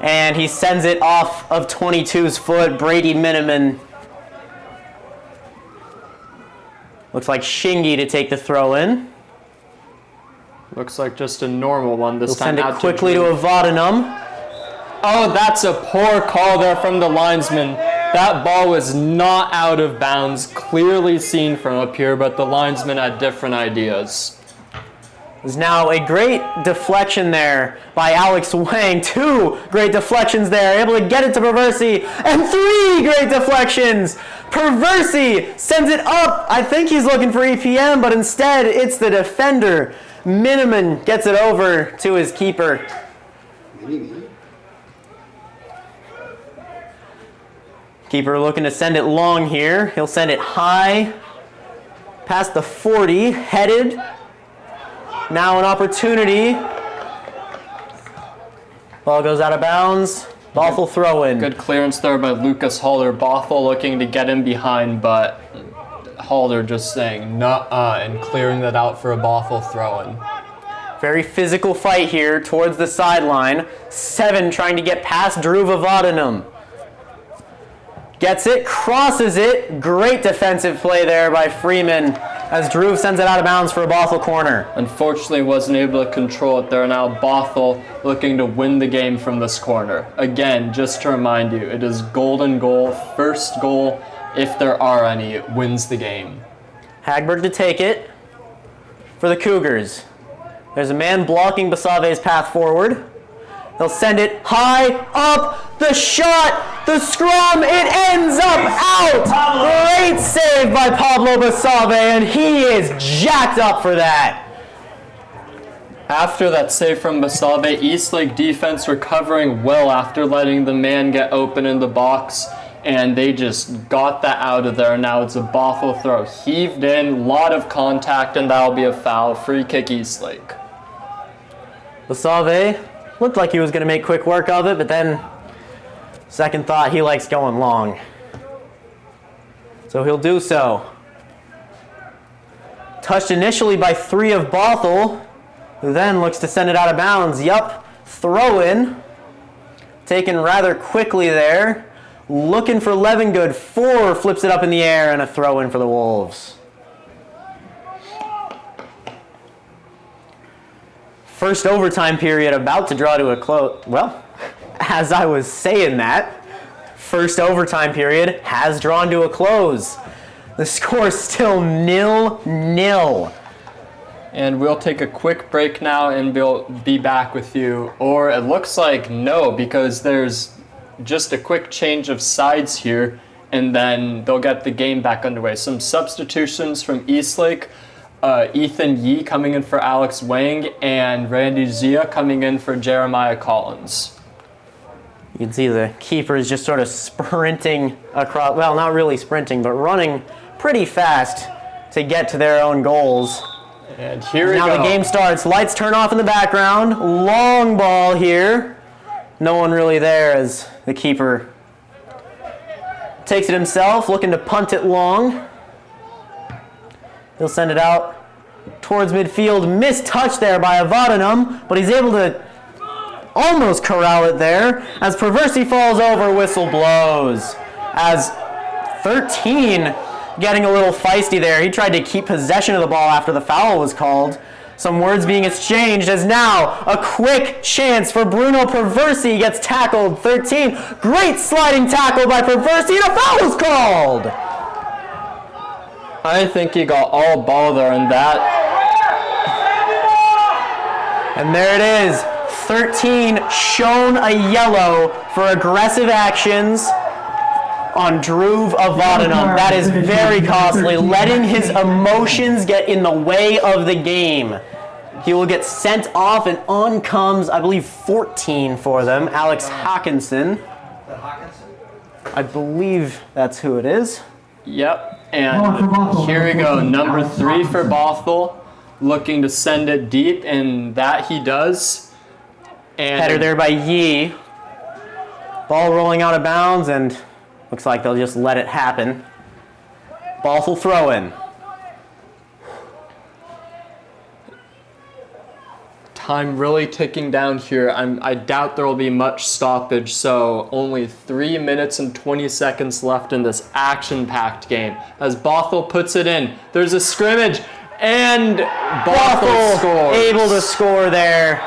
And he sends it off of 22's foot. Brady Miniman. Looks like Shingy to take the throw in. Looks like just a normal one this time. Send it quickly to Avadanum. Oh, that's a poor call there from the linesman. That ball was not out of bounds, clearly seen from up here, but the linesman had different ideas. There's now a great deflection there by Alex Wang. 2 great deflections there, able to get it to Perversi, and 3 great deflections. Perversi sends it up. I think he's looking for EPM, but instead it's the defender. Miniman gets it over to his keeper. Keeper looking to send it long here. He'll send it high, past the 40, headed. Now an opportunity. Ball goes out of bounds. Bothell throw in. Good clearance there by Lucas Halder. Bothell looking to get in behind, but Halder just saying nuh-uh and clearing that out for a Bothell throw in. Very physical fight here towards the sideline. 7 trying to get past Drew Vavadanum. Gets it, crosses it. Great defensive play there by Freeman as Drew sends it out of bounds for a Bothell corner. Unfortunately, wasn't able to control it there. Now Bothell looking to win the game from this corner. Again, just to remind you, it is golden goal. First goal, if there are any, wins the game. Hagberg to take it for the Cougars. There's a man blocking Basave's path forward. They'll send it high up. The shot, the scrum, it ends up out. Great save by Pablo Basave, and he is jacked up for that. After that save from Basave, Eastlake defense recovering well after letting the man get open in the box, and they just got that out of there. Now it's a Bothell throw. Heaved in, lot of contact, and that'll be a foul. Free kick Eastlake. Basave looked like he was going to make quick work of it, but then second thought, he likes going long. So he'll do so. Touched initially by 3 of Bothell, who then looks to send it out of bounds. Yup, throw in. Taken rather quickly there. Looking for Levengood. 4 flips it up in the air and a throw in for the Wolves. First overtime period about to draw to a close. Well, as I was saying that, first overtime period has drawn to a close. The score is still 0-0. And we'll take a quick break now and we'll be back with you. Or it looks like no, because there's just a quick change of sides here, and then they'll get the game back underway. Some substitutions from Eastlake. Ethan Yee coming in for Alex Wang, and Randy Zia coming in for Jeremiah Collins. You can see the keeper is just sort of sprinting across, well, not really sprinting, but running pretty fast to get to their own goals. And here we go. Now the game starts. Lights turn off in the background. Long ball here. No one really there as the keeper takes it himself, looking to punt it long. He'll send it out towards midfield. Missed touch there by Avadanum, but he's able to almost corral it there as Perversi falls over, whistle blows. As 13 getting a little feisty there. He tried to keep possession of the ball after the foul was called. Some words being exchanged as now a quick chance for Bruno Perversi. Gets tackled. 13. Great sliding tackle by Perversi, and a foul was called. I think he got all ball there in that. And there it is. 13 shown a yellow for aggressive actions on Dhruv Avadanam. That is very costly, letting his emotions get in the way of the game. He will get sent off, and on comes, I believe, 14 for them. Alex Hawkinson. I believe that's who it is. Yep, and here we go. Number 3 for Bothell, looking to send it deep, and that he does. And header there by Yee. Ball rolling out of bounds, and looks like they'll just let it happen. Bothell throw in. Time really ticking down here. I doubt there will be much stoppage, so only 3 minutes and 20 seconds left in this action-packed game. As Bothell puts it in, there's a scrimmage, and Bothell scores. Able to score there.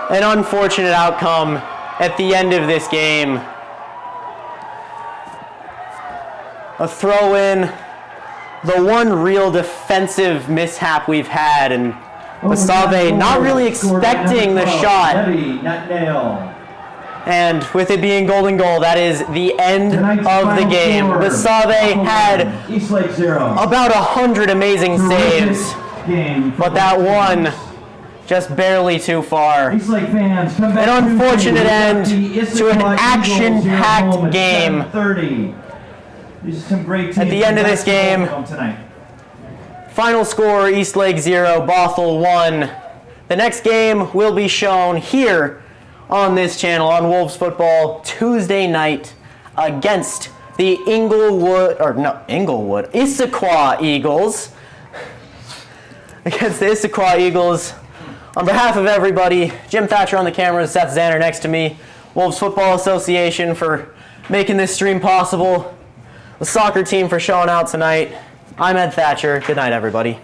An unfortunate outcome at the end of this game. A throw in, the one real defensive mishap we've had, and Basave not really expecting the shot. And with it being golden goal, that is the end of the game. Basave had about 100 amazing saves, but that one just barely too far. An unfortunate end to an action-packed game. At the end of this game, final score, Eastlake 0, Bothell 1. The next game will be shown here on this channel on Wolves Football Tuesday night against the Issaquah Eagles. Against the Issaquah Eagles. On behalf of everybody, Jim Thatcher on the camera, Seth Zanner next to me, Wolves Football Association for making this stream possible, the soccer team for showing out tonight. I'm Ed Thatcher. Good night, everybody.